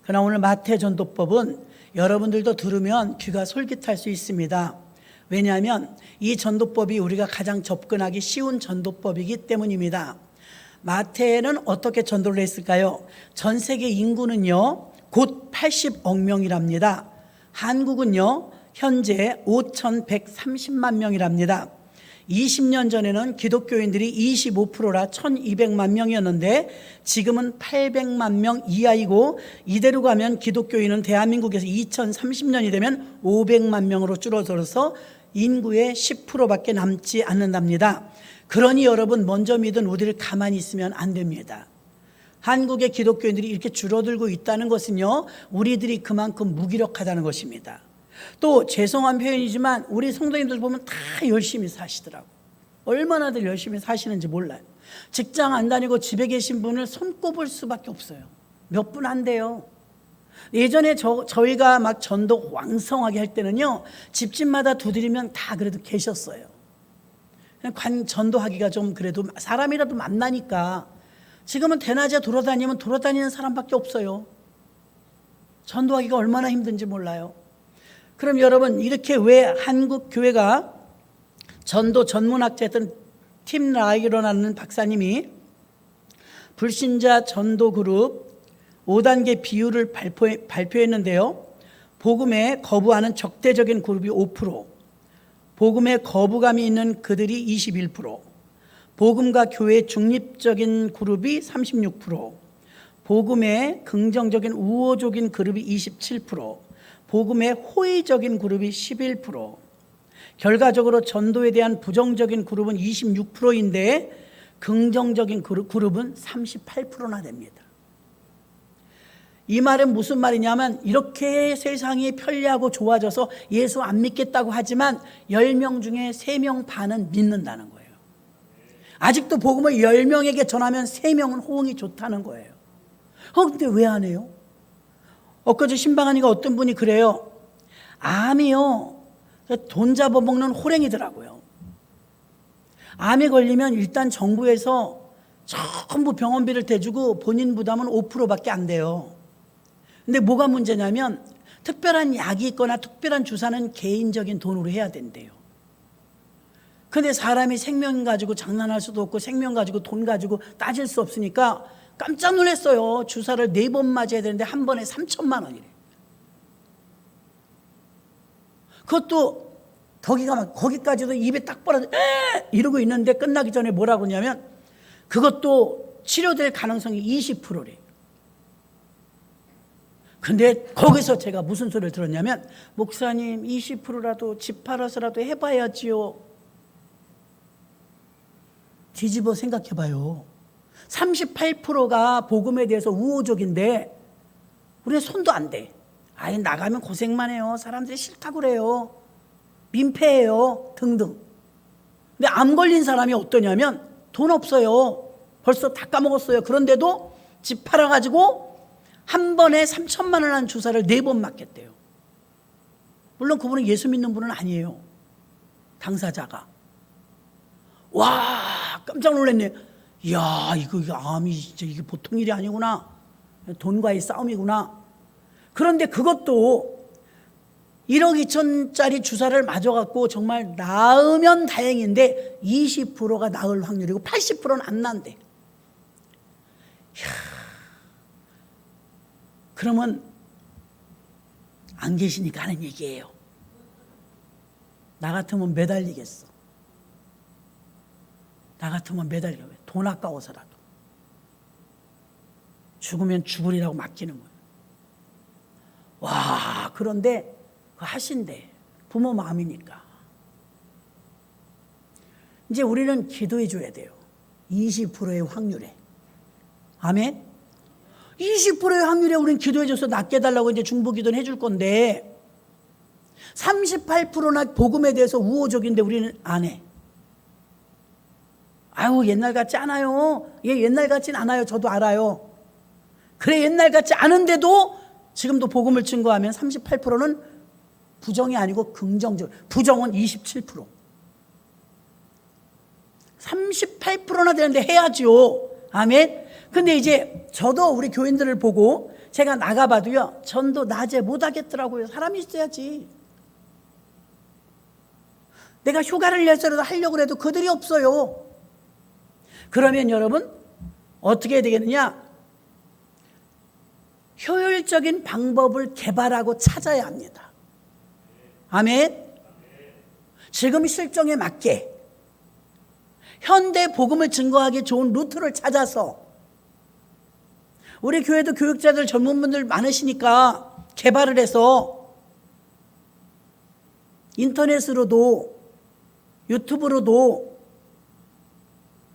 그러나 오늘 마태 전도법은 여러분들도 들으면 귀가 솔깃할 수 있습니다. 왜냐하면 이 전도법이 우리가 가장 접근하기 쉬운 전도법이기 때문입니다. 마태는 어떻게 전도를 했을까요? 전 세계 인구는요, 곧 80억 명이랍니다. 한국은요, 현재 5,130만 명이랍니다. 20년 전에는 기독교인들이 25%라 1,200만 명이었는데 지금은 800만 명 이하이고, 이대로 가면 기독교인은 대한민국에서 2030년이 되면 500만 명으로 줄어들어서 인구의 10%밖에 남지 않는답니다. 그러니 여러분, 먼저 믿은 우리를 가만히 있으면 안 됩니다. 한국의 기독교인들이 이렇게 줄어들고 있다는 것은요, 우리들이 그만큼 무기력하다는 것입니다. 또 죄송한 표현이지만 우리 성도님들 보면 다 열심히 사시더라고. 얼마나들 열심히 사시는지 몰라요. 직장 안 다니고 집에 계신 분을 손꼽을 수밖에 없어요. 몇 분 안 돼요. 예전에 저희가 막 전도 왕성하게 할 때는요, 집집마다 두드리면 다 그래도 계셨어요. 전도하기가 좀 그래도 사람이라도 만나니까. 지금은 대낮에 돌아다니는 사람밖에 없어요. 전도하기가 얼마나 힘든지 몰라요. 그럼 여러분, 이렇게 왜 한국 교회가 전도 전문학자였던 팀 라이로라는 박사님이 불신자 전도 그룹 5단계 비율을 발표했는데요. 복음에 거부하는 적대적인 그룹이 5%, 복음에 거부감이 있는 그들이 21%, 복음과 교회 중립적인 그룹이 36%, 복음에 긍정적인 우호적인 그룹이 27%, 복음에 호의적인 그룹이 11%, 결과적으로 전도에 대한 부정적인 그룹은 26%인데 긍정적인 그룹은 38%나 됩니다. 이 말은 무슨 말이냐면, 이렇게 세상이 편리하고 좋아져서 예수 안 믿겠다고 하지만 10명 중에 3명 반은 믿는다는 거예요. 아직도 복음을 10명에게 전하면 3명은 호응이 좋다는 거예요. 근데 왜 안 해요? 엊그제 신방하니까 어떤 분이 그래요. 암이요, 돈 잡아먹는 호랭이더라고요. 암에 걸리면 일단 정부에서 전부 병원비를 대주고 본인 부담은 5%밖에 안 돼요. 근데 뭐가 문제냐면, 특별한 약이 있거나 특별한 주사는 개인적인 돈으로 해야 된대요. 근데 사람이 생명 가지고 장난할 수도 없고 생명 가지고 돈 가지고 따질 수 없으니까 깜짝 놀랐어요. 주사를 4번 맞아야 되는데 한 번에 3천만 원이래. 그것도 거기까지도 입에 딱 벌어져 이러고 있는데 끝나기 전에 뭐라고 하냐면, 그것도 치료될 가능성이 20%래. 근데 거기서 제가 무슨 소리를 들었냐면, 목사님 20%라도 집 팔아서라도 해봐야지요. 뒤집어 생각해봐요. 38%가 복음에 대해서 우호적인데 우리는 손도 안 대. 아예 나가면 고생만 해요. 사람들이 싫다고 그래요. 민폐예요. 등등. 근데 암 걸린 사람이 어떠냐면, 돈 없어요. 벌써 다 까먹었어요. 그런데도 집 팔아가지고 한 번에 3천만 원 한 주사를 4번 맞겠대요. 물론 그분은 예수 믿는 분은 아니에요. 당사자가. 와, 깜짝 놀랐네. 이야, 이거 암이 진짜 이게 보통 일이 아니구나. 돈과의 싸움이구나. 그런데 그것도 1억 2천짜리 주사를 맞아갖고 정말 나으면 다행인데 20%가 나을 확률이고 80%는 안 난대. 이야, 그러면 안 계시니까 하는 얘기예요. 나 같으면 매달리겠어. 나 같으면 매달려. 돈 아까워서라도. 죽으면 죽으리라고 맡기는 거예요. 와, 그런데 하신대. 부모 마음이니까. 이제 우리는 기도해 줘야 돼요. 20%의 확률에. 아멘? 20%의 확률에 우리는 기도해 줘서 낫게 해달라고 이제 중보기도는 해줄 건데, 38%나 복음에 대해서 우호적인데 우리는 안 해. 아유, 옛날 같지 않아요. 옛날 같진 않아요. 저도 알아요. 그래, 옛날 같지 않은데도 지금도 복음을 증거하면 38%는 부정이 아니고 긍정적. 부정은 27%. 38%나 되는데 해야지요. 아멘. 근데 이제 저도 우리 교인들을 보고 제가 나가봐도요, 전도 낮에 못 하겠더라고요. 사람이 있어야지. 내가 휴가를 내서라도 하려고 해도 그들이 없어요. 그러면 여러분 어떻게 해야 되겠느냐? 효율적인 방법을 개발하고 찾아야 합니다. 아멘. 지금 실정에 맞게 현대 복음을 증거하기 좋은 루트를 찾아서, 우리 교회도 교육자들 전문분들 많으시니까 개발을 해서 인터넷으로도 유튜브로도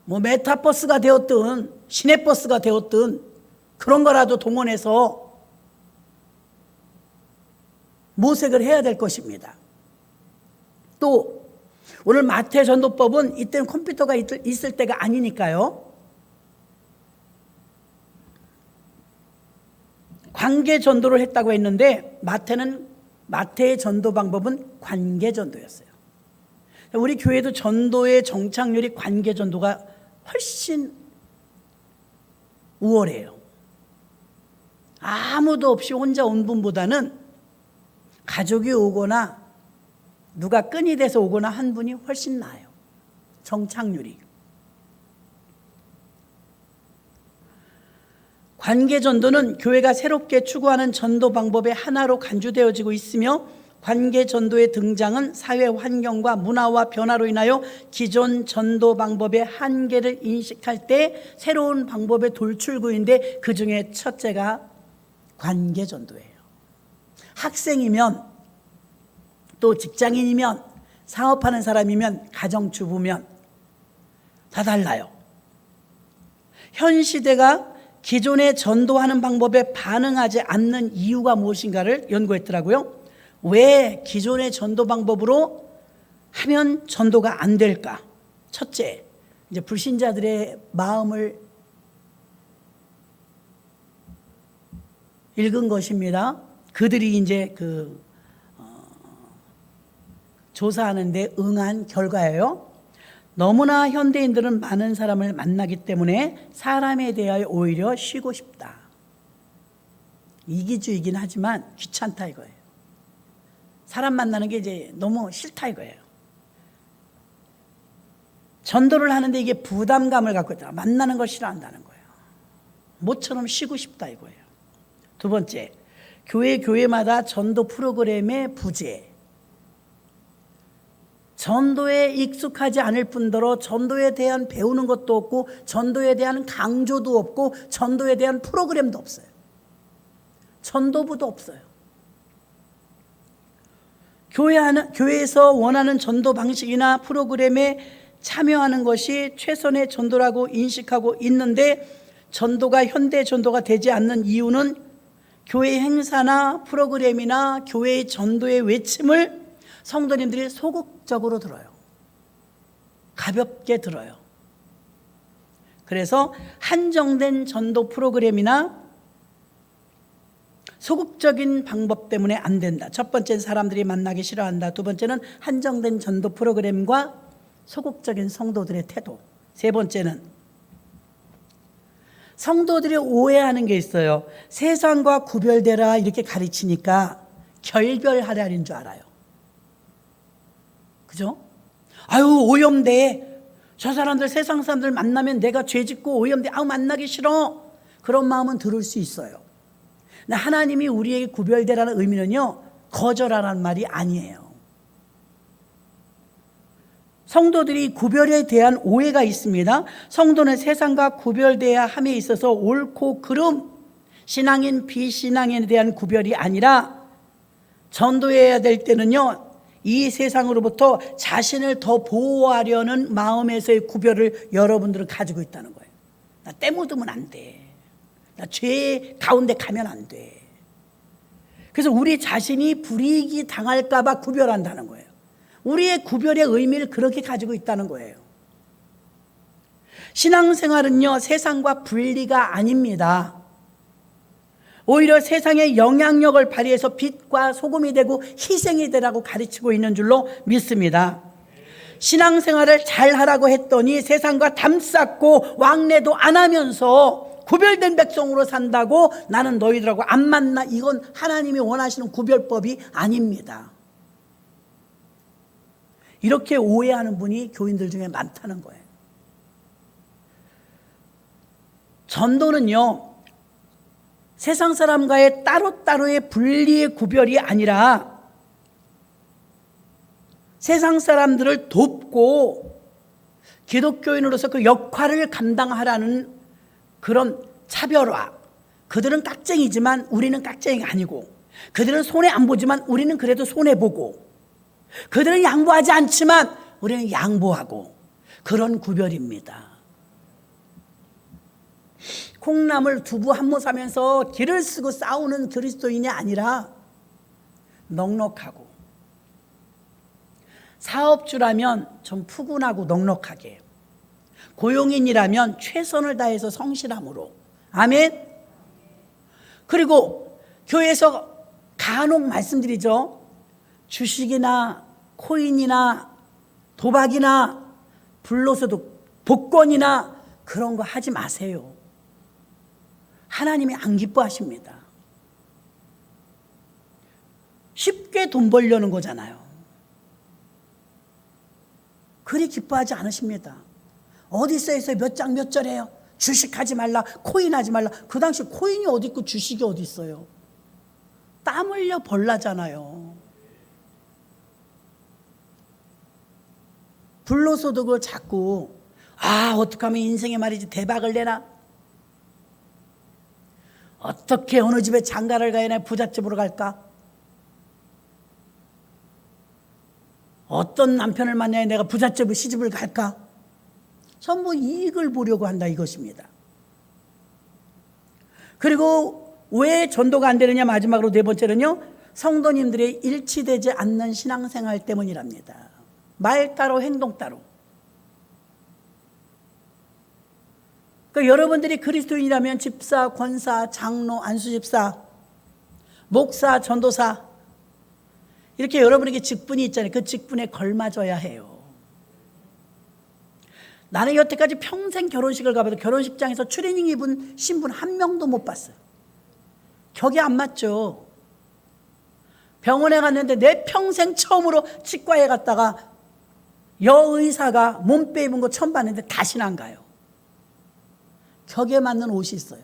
뭐 메타버스가 되었든 시내버스가 되었든 그런 거라도 동원해서 모색을 해야 될 것입니다. 또 오늘 마태 전도법은 이때는 컴퓨터가 있을 때가 아니니까요, 관계 전도를 했다고 했는데 마태의 전도 방법은 관계 전도였어요. 우리 교회도 전도의 정착률이 관계 전도가 훨씬 우월해요. 아무도 없이 혼자 온 분보다는 가족이 오거나 누가 끈이 돼서 오거나 한 분이 훨씬 나아요. 정착률이. 관계 전도는 교회가 새롭게 추구하는 전도 방법의 하나로 간주되어지고 있으며, 관계 전도의 등장은 사회 환경과 문화와 변화로 인하여 기존 전도 방법의 한계를 인식할 때 새로운 방법의 돌출구인데, 그 중에 첫째가 관계 전도예요. 학생이면, 또 직장인이면, 사업하는 사람이면, 가정주부면 다 달라요. 현 시대가 기존의 전도하는 방법에 반응하지 않는 이유가 무엇인가를 연구했더라고요. 왜 기존의 전도 방법으로 하면 전도가 안 될까? 첫째, 이제 불신자들의 마음을 읽은 것입니다. 그들이 이제 조사하는데 응한 결과예요. 너무나 현대인들은 많은 사람을 만나기 때문에 사람에 대하여 오히려 쉬고 싶다. 이기주의긴 하지만 귀찮다 이거예요. 사람 만나는 게 이제 너무 싫다 이거예요. 전도를 하는데 이게 부담감을 갖고 있다. 만나는 걸 싫어한다는 거예요. 모처럼 쉬고 싶다 이거예요. 두 번째, 교회마다 전도 프로그램의 부재. 전도에 익숙하지 않을 뿐더러 전도에 대한 배우는 것도 없고, 전도에 대한 강조도 없고, 전도에 대한 프로그램도 없어요. 전도부도 없어요. 교회에서 원하는 전도 방식이나 프로그램에 참여하는 것이 최선의 전도라고 인식하고 있는데, 전도가 현대 전도가 되지 않는 이유는 교회 행사나 프로그램이나 교회의 전도의 외침을 성도님들이 소극적으로 들어요. 가볍게 들어요. 그래서 한정된 전도 프로그램이나 소극적인 방법 때문에 안 된다. 첫 번째는 사람들이 만나기 싫어한다. 두 번째는 한정된 전도 프로그램과 소극적인 성도들의 태도. 세 번째는 성도들이 오해하는 게 있어요. 세상과 구별되라 이렇게 가르치니까 결별하라는 줄 알아요. 그죠? 아유, 오염돼. 저 사람들, 세상 사람들 만나면 내가 죄 짓고 오염돼. 아우, 만나기 싫어. 그런 마음은 들을 수 있어요. 근데 하나님이 우리에게 구별되라는 의미는요, 거절하라는 말이 아니에요. 성도들이 구별에 대한 오해가 있습니다. 성도는 세상과 구별되어야 함에 있어서 옳고 그름, 신앙인 비신앙인에 대한 구별이 아니라, 전도해야 될 때는요, 이 세상으로부터 자신을 더 보호하려는 마음에서의 구별을 여러분들은 가지고 있다는 거예요. 나 때 묻으면 안 돼. 나 죄 가운데 가면 안 돼. 그래서 우리 자신이 불이익이 당할까 봐 구별한다는 거예요. 우리의 구별의 의미를 그렇게 가지고 있다는 거예요. 신앙생활은요, 세상과 분리가 아닙니다. 오히려 세상에 영향력을 발휘해서 빛과 소금이 되고 희생이 되라고 가르치고 있는 줄로 믿습니다. 신앙생활을 잘 하라고 했더니 세상과 담쌓고 왕래도 안 하면서 구별된 백성으로 산다고 나는 너희들하고 안 만나. 이건 하나님이 원하시는 구별법이 아닙니다. 이렇게 오해하는 분이 교인들 중에 많다는 거예요. 전도는요, 세상 사람과의 따로따로의 분리의 구별이 아니라 세상 사람들을 돕고 기독교인으로서 그 역할을 감당하라는 그런 차별화. 그들은 깍쟁이지만 우리는 깍쟁이가 아니고, 그들은 손해 안 보지만 우리는 그래도 손해 보고, 그들은 양보하지 않지만 우리는 양보하고, 그런 구별입니다. 콩나물 두부 한 모 사면서 길을 쓰고 싸우는 그리스도인이 아니라 넉넉하고, 사업주라면 좀 푸근하고 넉넉하게, 고용인이라면 최선을 다해서 성실함으로. 아멘. 그리고 교회에서 간혹 말씀드리죠. 주식이나 코인이나 도박이나 불로소득 복권이나 그런 거 하지 마세요. 하나님이 안 기뻐하십니다. 쉽게 돈 벌려는 거잖아요. 그리 기뻐하지 않으십니다. 어디서에서 몇 장 몇 절해요. 주식하지 말라, 코인하지 말라. 그 당시 코인이 어디 있고 주식이 어디 있어요. 땀 흘려 벌라잖아요. 불로소득을 자꾸 어떻게 하면 인생에 말이지 대박을 내나, 어떻게 어느 집에 장가를 가야 나 부잣집으로 갈까, 어떤 남편을 만나야 내가 부잣집으로 시집을 갈까, 전부 이익을 보려고 한다 이것입니다. 그리고 왜 전도가 안 되느냐, 마지막으로 네 번째는요, 성도님들의 일치되지 않는 신앙생활 때문이랍니다. 말 따로 행동 따로. 그러니까 여러분들이 그리스도인이라면 집사, 권사, 장로, 안수집사, 목사, 전도사, 이렇게 여러분에게 직분이 있잖아요. 그 직분에 걸맞아야 해요. 나는 여태까지 평생 결혼식을 가봐도 결혼식장에서 추리닝 입은 신분 한 명도 못 봤어요. 격이 안 맞죠. 병원에 갔는데 내 평생 처음으로 치과에 갔다가 여의사가 몸빼 입은 거 처음 봤는데 다시는 안 가요. 격에 맞는 옷이 있어요.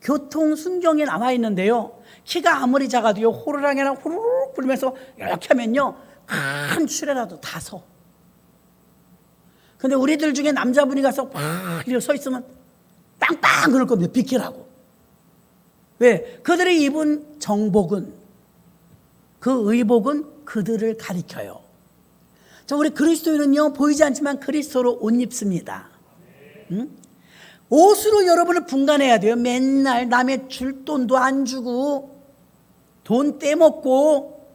교통 순경에 나와 있는데요, 키가 아무리 작아도요, 호루라기나 호루룩 불면서 이렇게 하면요, 큰 추레라도 다 서. 근데 우리들 중에 남자분이 가서 이렇게 서 있으면 빵빵 그럴 겁니다. 비키라고. 왜? 그들이 입은 정복은, 그 의복은 그들을 가리켜요. 자, 우리 그리스도인은요, 보이지 않지만 그리스도로 옷 입습니다. 응? 옷으로 여러분을 분간해야 돼요. 맨날 남의 줄 돈도 안 주고, 돈 떼먹고,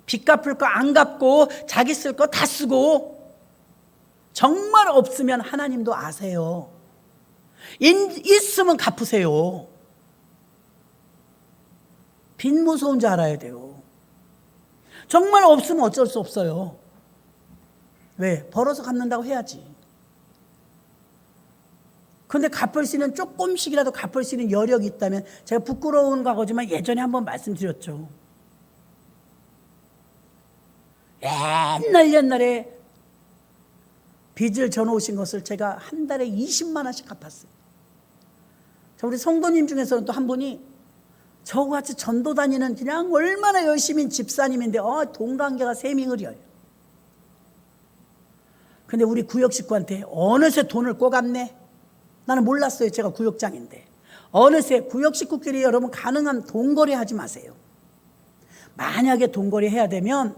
빚 갚을 거 안 갚고, 자기 쓸 거 다 쓰고, 정말 없으면 하나님도 아세요. 있으면 갚으세요. 빚 무서운 줄 알아야 돼요. 정말 없으면 어쩔 수 없어요. 왜? 벌어서 갚는다고 해야지. 근데 갚을 수 있는, 조금씩이라도 갚을 수 있는 여력이 있다면, 제가 부끄러운 과거지만 예전에 한번 말씀드렸죠. 옛날에 빚을 져놓으신 것을 제가 한 달에 20만 원씩 갚았어요. 자, 우리 성도님 중에서는 또 한 분이 저같이 전도 다니는 그냥 얼마나 열심히 집사님인데 돈 관계가 셈이 흐려요. 근데 우리 구역 식구한테 어느새 돈을 꼭 갚네. 나는 몰랐어요. 제가 구역장인데. 어느새 구역 식구끼리 여러분 가능한 돈거래 하지 마세요. 만약에 돈거래 해야 되면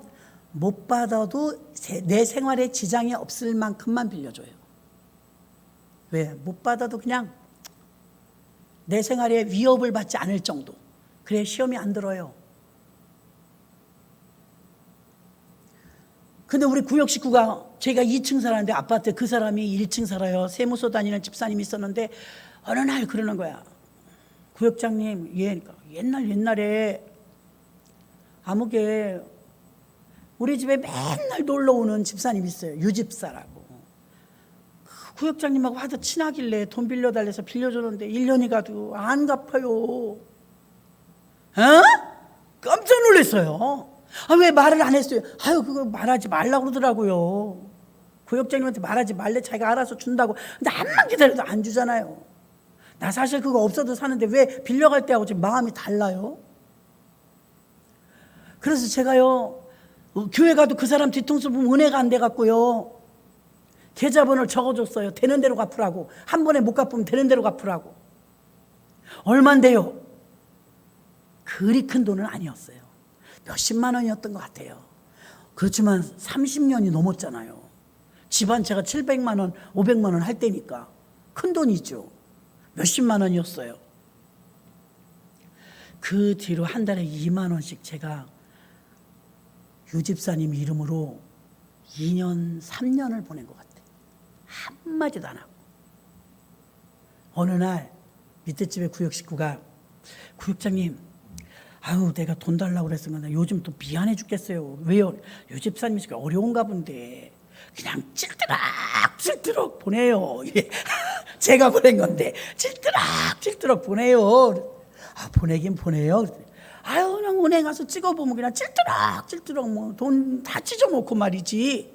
못 받아도 내 생활에 지장이 없을 만큼만 빌려줘요. 왜? 못 받아도 그냥 내 생활에 위협을 받지 않을 정도. 그래 시험이 안 들어요. 근데 우리 구역 식구가, 제가 2층 살았는데 아파트, 그 사람이 1층 살아요. 세무서 다니는 집사님이 있었는데 어느 날 그러는 거야. 구역장님, 옛날에 아무개 우리 집에 맨날 놀러 오는 집사님 있어요. 유집사라고. 구역장님하고 하도 친하길래 돈 빌려달래서 빌려줬는데 1년이 가도 안 갚아요. 깜짝 놀랐어요. 왜 말을 안 했어요? 그거 말하지 말라고 그러더라고요. 구역장님한테 말하지 말래, 자기가 알아서 준다고. 근데 한만 기다려도 안 주잖아요. 나 사실 그거 없어도 사는데 왜 빌려갈 때하고 지금 마음이 달라요? 그래서 제가요, 교회 가도 그 사람 뒤통수 보면 은혜가 안 돼갖고요, 계좌번호를 적어줬어요. 되는 대로 갚으라고. 한 번에 못 갚으면 되는 대로 갚으라고. 얼만데요? 그리 큰 돈은 아니었어요. 몇십만 원이었던 것 같아요. 그렇지만 30년이 넘었잖아요. 집안 제가 700만 원, 500만 원 할 때니까 큰 돈이죠. 몇십만 원이었어요. 그 뒤로 한 달에 2만 원씩 제가 유집사님 이름으로 2년, 3년을 보낸 것 같아요. 한마디도 안 하고. 어느 날 밑에 집에 구역 식구가, 구역장님, 내가 돈 달라고 그랬으면 요즘 또 미안해 죽겠어요. 왜요? 유집사님이 어려운가 본데 그냥 찔뜨락 보내요. 제가 보낸 건데 찔뜨락 보내요. 보내긴 보내요. 그냥 은행 가서 찍어보면 그냥 찔뜨락 뭐 돈 다 찢어놓고 말이지.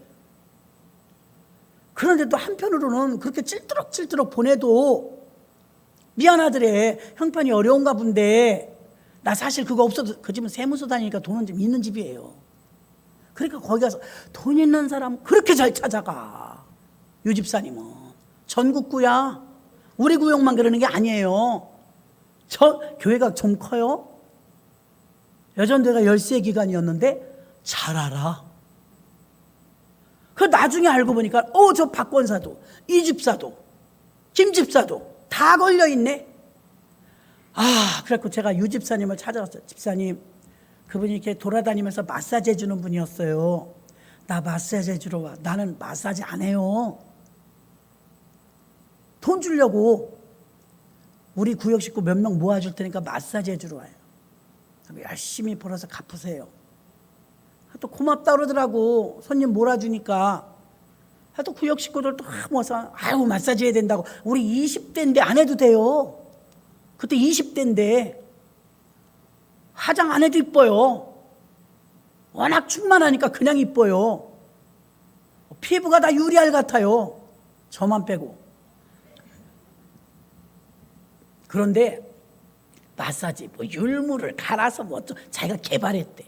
그런데 또 한편으로는 그렇게 찔뜨락 보내도 미안하더래. 형편이 어려운가 본데 나 사실 그거 없어도, 그 집은 세무서 다니니까 돈은 좀 있는 집이에요. 그러니까 거기 가서 돈 있는 사람 그렇게 잘 찾아가. 유집사님은 전국구야. 우리 구역만 그러는 게 아니에요. 교회가 좀 커요. 여전대가 열세 기간이었는데 잘 알아. 그 나중에 알고 보니까 저 박권사도, 이 집사도, 김 집사도 다 걸려있네. 그래갖고 제가 유 집사님을 찾아갔어요. 집사님, 그분이 이렇게 돌아다니면서 마사지 해주는 분이었어요. 나 마사지 해주러 와. 나는 마사지 안 해요. 돈 주려고 우리 구역 식구 몇 명 모아줄 테니까 마사지 해주러 와요. 열심히 벌어서 갚으세요. 또 고맙다 그러더라고. 손님 몰아주니까. 또 구역 식구들 또 모아서 마사지 해야 된다고. 우리 20대인데 안 해도 돼요. 그때 20대인데 화장 안 해도 이뻐요. 워낙 충만하니까 그냥 이뻐요. 피부가 다 유리알 같아요. 저만 빼고. 그런데 마사지 율무를 갈아서 자기가 개발했대.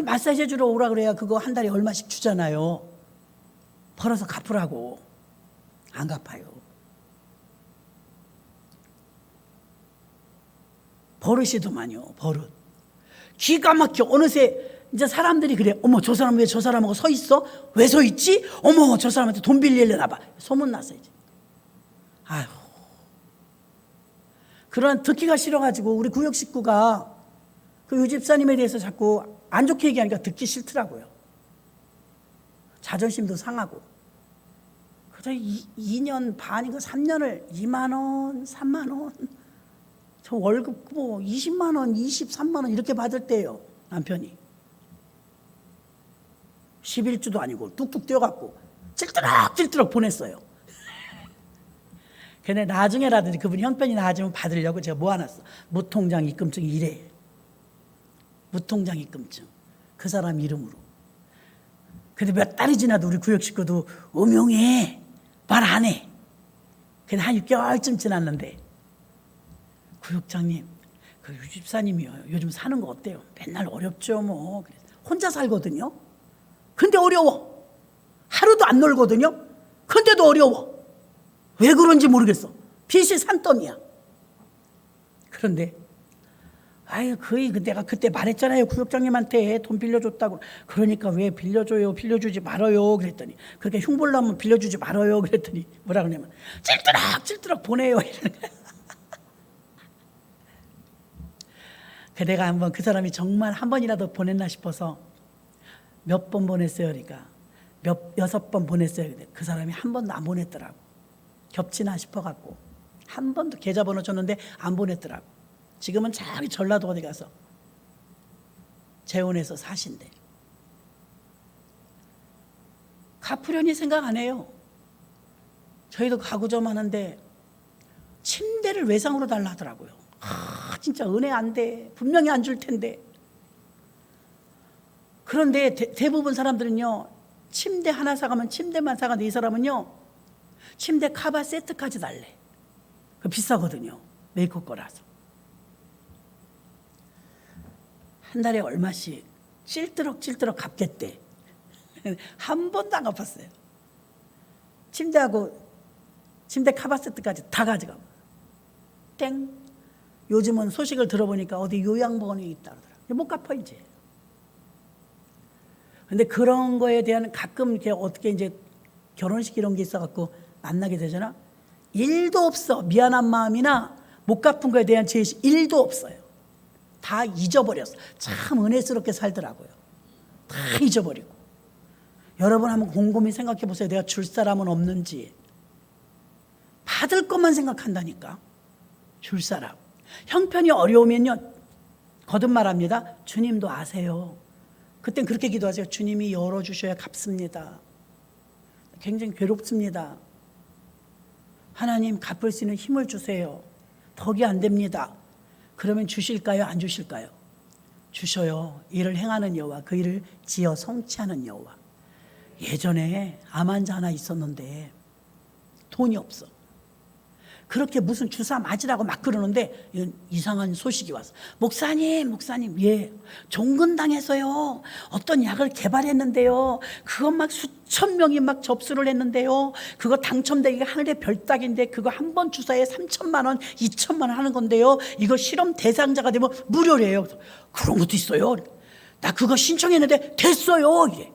마사지 해주러 오라 그래야 그거 한 달에 얼마씩 주잖아요. 벌어서 갚으라고. 안 갚아요. 버릇이더만요. 버릇. 기가 막혀. 어느새 이제 사람들이 그래. 어머, 저 사람 왜 저 사람하고 서 있어? 왜 서 있지? 어머, 저 사람한테 돈 빌리려나 봐. 소문났어 이제. 그런 듣기가 싫어가지고 우리 구역 식구가 그 유집사님에 대해서 자꾸 안 좋게 얘기하니까 듣기 싫더라고요. 자존심도 상하고. 그래서 2년 반인가 3년을 2만 원, 3만 원, 저 월급 20만 원, 23만 원 이렇게 받을 때예요. 남편이 11주도 아니고 뚝뚝 뛰어갖고 찔뜨락 보냈어요. 근데 나중에라도 그분이 형편이 나아지면 받으려고 제가 모아놨어. 무통장 입금증 1회. 무통장 입금증. 그 사람 이름으로. 근데 몇 달이 지나도 우리 구역 식구도 음흉해. 말 안 해. 근데 한 6개월쯤 지났는데, 구역장님, 그 유집사님이요. 요즘 사는 거 어때요? 맨날 어렵죠, 뭐. 혼자 살거든요. 근데 어려워. 하루도 안 놀거든요. 근데도 어려워. 왜 그런지 모르겠어. 빚이 산더미야. 그런데 내가 그때 말했잖아요. 구역장님한테 돈 빌려줬다고. 그러니까 왜 빌려줘요? 빌려주지 말아요. 그랬더니, 그렇게 흉볼 나면 빌려주지 말아요. 그랬더니 뭐라 그러냐면 찔뜨락 보내요. 이러는 거야. 내가 한번 그 사람이 정말 한 번이라도 보냈나 싶어서 몇 번 보냈어요. 그러니까 6번 보냈어요. 근데 그 사람이 한 번도 안 보냈더라고. 겹치나 싶어갖고 한 번도 계좌번호 줬는데 안 보냈더라고. 지금은 저기 전라도 어디 가서 재혼해서 사신대. 갚으려니 생각 안 해요. 저희도 가구점 하는데 침대를 외상으로 달라 하더라고요. 진짜 은혜 안 돼. 분명히 안 줄 텐데. 그런데 대부분 사람들은요, 침대 하나 사가면 침대만 사가는데 이 사람은요, 침대 카바 세트까지 달래. 그 비싸거든요. 메이커 거라서. 한 달에 얼마씩 찔뜨럭 갚겠대. 한 번도 안 갚았어요. 침대하고 침대 카바 세트까지 다 가져가. 땡. 요즘은 소식을 들어보니까 어디 요양병원에 있다 그러더라고요. 못 갚아 이제. 근데 그런 거에 대한 가끔 이렇게 어떻게 이제 결혼식 이런 게 있어갖고 만나게 되잖아. 일도 없어. 미안한 마음이나 못 갚은 거에 대한 죄의식 일도 없어요. 다 잊어버렸어. 참 은혜스럽게 살더라고요. 다 잊어버리고. 여러분 한번 곰곰이 생각해 보세요. 내가 줄 사람은 없는지. 받을 것만 생각한다니까. 줄 사람. 형편이 어려우면요, 거듭말합니다. 주님도 아세요. 그땐 그렇게 기도하세요. 주님이 열어주셔야 갚습니다. 굉장히 괴롭습니다. 하나님 갚을 수 있는 힘을 주세요. 덕이 안 됩니다. 그러면 주실까요? 안 주실까요? 주셔요. 일을 행하는 여호와, 그 일을 지어 성취하는 여호와. 예전에 암 환자 하나 있었는데 돈이 없어. 그렇게 무슨 주사 맞으라고 막 그러는데 이상한 소식이 왔어. 목사님, 예, 종근당에서요 어떤 약을 개발했는데요, 그거 막 수천 명이 막 접수를 했는데요, 그거 당첨되기가 하늘의 별따기인데 그거 한 번 주사에 3천만 원, 2천만 원 하는 건데요, 이거 실험 대상자가 되면 무료래요. 그런 것도 있어요. 나 그거 신청했는데 됐어요. 이래.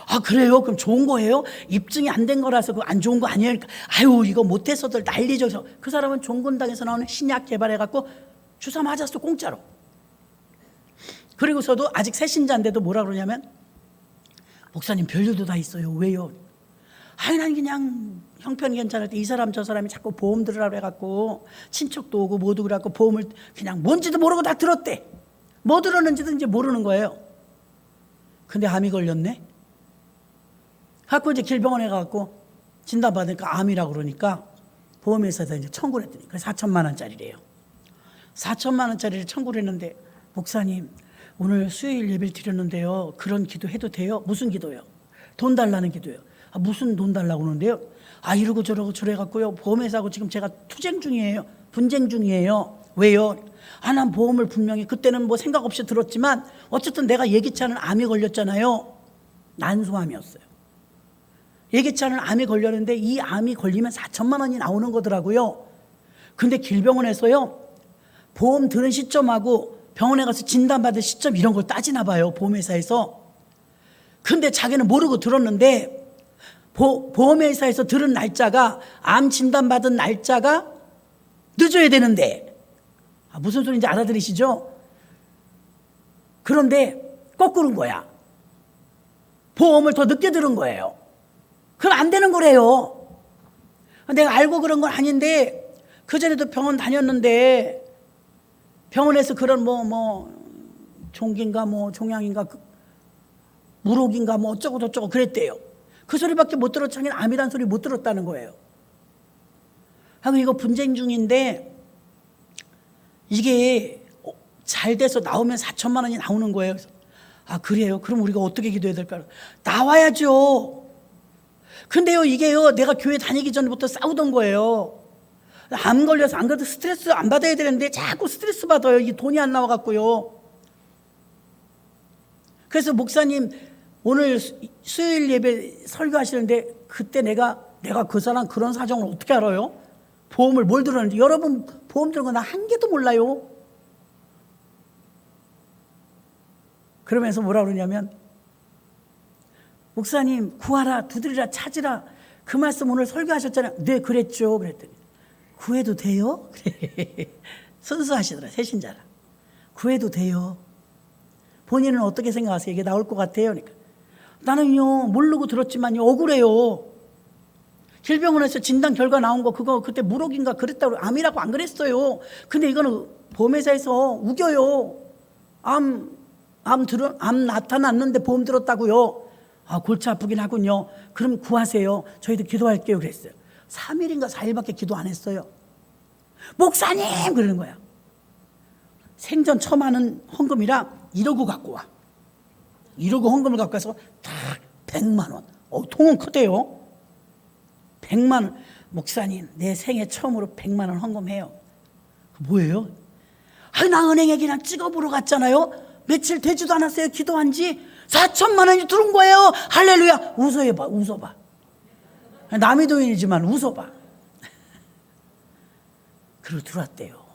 아, 그래요? 그럼 좋은 거예요? 입증이 안 된 거라서 그거 안 좋은 거 아니에요? 그러니까, 아유, 이거 못해서들 난리죠. 그 사람은 종근당에서 나오는 신약 개발해갖고 주사 맞았어, 공짜로. 그리고서도 아직 새신자인데도 뭐라 그러냐면, 목사님 별일도 다 있어요. 왜요? 아니, 난 그냥 형편이 괜찮을 때 이 사람 저 사람이 자꾸 보험 들으라고 해갖고 친척도 오고 모두 그래갖고 보험을 그냥 뭔지도 모르고 다 들었대. 뭐 들었는지도 이제 모르는 거예요. 근데 암이 걸렸네? 갖고 이제 길병원에 가갖고 진단받으니까 암이라고 그러니까 보험회사에다 이제 청구를 했더니 그게 4천만 원짜리래요. 4천만 원짜리를 청구를 했는데, 목사님 오늘 수요일 예배를 드렸는데요, 그런 기도 해도 돼요? 무슨 기도요? 돈 달라는 기도요. 아, 무슨 돈 달라고 그러는데요? 아, 이러고 저러고 저래갖고요, 보험회사하고 지금 제가 투쟁 중이에요. 분쟁 중이에요. 왜요? 아, 난 보험을 분명히 그때는 뭐 생각 없이 들었지만 어쨌든 내가 예기치 않은 암이 걸렸잖아요. 난소암이었어요. 예기치 않은 암이 걸렸는데 이 암이 걸리면 4천만 원이 나오는 거더라고요. 근데 길병원에서요, 보험 드는 시점하고 병원에 가서 진단받은 시점 이런 걸 따지나 봐요, 보험회사에서. 근데 자기는 모르고 들었는데 보험회사에서 들은 날짜가, 암 진단받은 날짜가 늦어야 되는데, 아, 무슨 소리인지 알아들으시죠? 그런데 거꾸로인 거야. 보험을 더 늦게 들은 거예요. 그럼 안 되는 거래요. 내가 알고 그런 건 아닌데, 그전에도 병원 다녔는데 병원에서 그런 종기인가 종양인가 무록인가 어쩌고 저쩌고 그랬대요. 그 소리밖에 못 들었지, 자기는 암이란 소리 못 들었다는 거예요. 하고 이거 분쟁 중인데 이게 잘 돼서 나오면 4천만 원이 나오는 거예요. 그래서, 아, 그래요? 그럼 우리가 어떻게 기도해야 될까요? 나와야죠. 근데요, 이게요, 내가 교회 다니기 전부터 싸우던 거예요. 암 걸려서 안 그래도 스트레스 안 받아야 되는데 자꾸 스트레스 받아요. 이게 돈이 안 나와갖고요. 그래서 목사님 오늘 수요일 예배 설교하시는데 그때 내가 그 사람 그런 사정을 어떻게 알아요? 보험을 뭘 들었는지. 여러분 보험 들은 거 나 한 개도 몰라요. 그러면서 뭐라 그러냐면, 목사님 구하라, 두드리라, 찾으라, 그 말씀 오늘 설교하셨잖아요. 네, 그랬죠. 그랬더니 구해도 돼요? 그래. 순수하시더라, 새신자라. 구해도 돼요. 본인은 어떻게 생각하세요? 이게 나올 것 같아요? 그러니까 나는요, 모르고 들었지만요, 억울해요. 길병원에서 진단 결과 나온 거 그거 그때 무록인가 그랬다고, 암이라고 안 그랬어요. 근데 이거는 보험회사에서 우겨요. 암 나타났는데 보험 들었다고요. 아, 골치 아프긴 하군요. 그럼 구하세요. 저희도 기도할게요. 그랬어요. 3일인가 4일밖에 기도 안 했어요. 목사님! 그러는 거야. 생전 처음 하는 헌금이라 1억을 갖고 와. 1억 헌금을 갖고 와서 딱 100만 원. 통은 크대요. 100만 원. 목사님, 내 생애 처음으로 100만 원 헌금해요. 뭐예요? 아니, 나 은행에 그냥 찍어보러 갔잖아요. 며칠 되지도 않았어요. 기도한 지 4천만 원이 들어온 거예요. 할렐루야. 웃어봐, 웃어봐. 남의 돈이지만 웃어봐. 그리고 들어왔대요.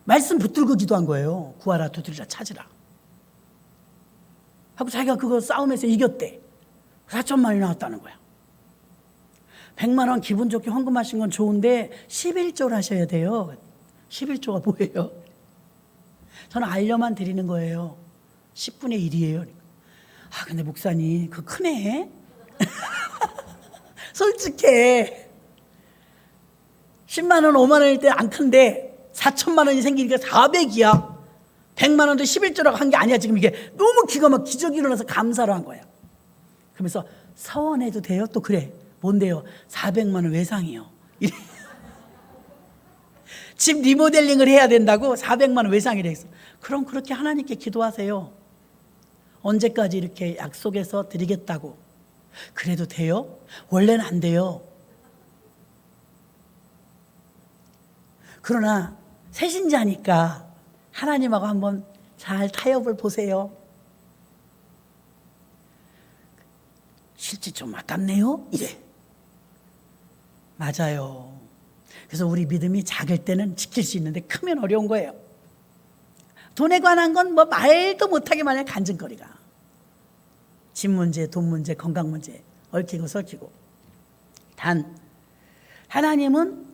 말씀 붙들고 기도한 거예요. 구하라, 두드리라, 찾으라. 하고 자기가 그거 싸움에서 이겼대. 4천만 원이 나왔다는 거야. 100만 원 기분 좋게 헌금하신 건 좋은데 11조를 하셔야 돼요. 11조가 뭐예요? 저는 알려만 드리는 거예요. 10분의 1이에요. 아, 근데 목사님 그거 크네. 솔직해. 10만 원, 5만 원일 때 안 큰데 4천만 원이 생기니까 400이야. 100만 원도 11조라고 한 게 아니야. 지금 이게 너무 기가 막 기적이 일어나서 감사를 한 거야. 그러면서 서원해도 돼요? 또 그래. 뭔데요? 400만 원 외상이요. 집 리모델링을 해야 된다고 400만 원 외상이래 했어. 그럼 그렇게 하나님께 기도하세요. 언제까지 이렇게 약속해서 드리겠다고. 그래도 돼요? 원래는 안 돼요. 그러나 새신자니까 하나님하고 한번 잘 타협을 보세요. 실제 좀 아깝네요? 이래. 맞아요. 그래서 우리 믿음이 작을 때는 지킬 수 있는데 크면 어려운 거예요. 돈에 관한 건 뭐 말도 못하게 만약 간증거리가. 집 문제, 돈 문제, 건강 문제 얽히고 설키고. 단 하나님은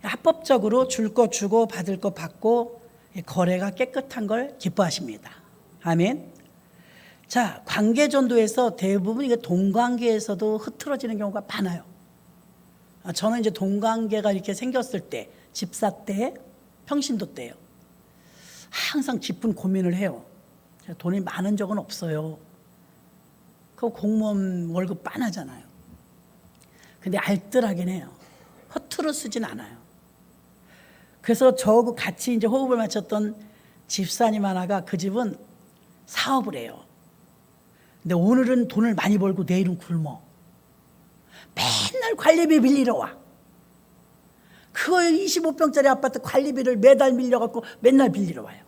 합법적으로 줄 거 주고 받을 거 받고 거래가 깨끗한 걸 기뻐하십니다. 아멘. 자, 관계전도에서 대부분 이게 동관계에서도 흐트러지는 경우가 많아요. 저는 이제 동관계가 이렇게 생겼을 때, 집사 때, 평신도 때요. 항상 깊은 고민을 해요. 돈이 많은 적은 없어요. 그 공무원 월급 빤하잖아요. 근데 알뜰하긴 해요. 허투루 쓰진 않아요. 그래서 저하고 같이 이제 호흡을 맞췄던 집사님 하나가 그 집은 사업을 해요. 근데 오늘은 돈을 많이 벌고 내일은 굶어. 맨날 관리비 빌리러 와. 그거 25평짜리 아파트 관리비를 매달 밀려갖고 맨날 빌리러 와요.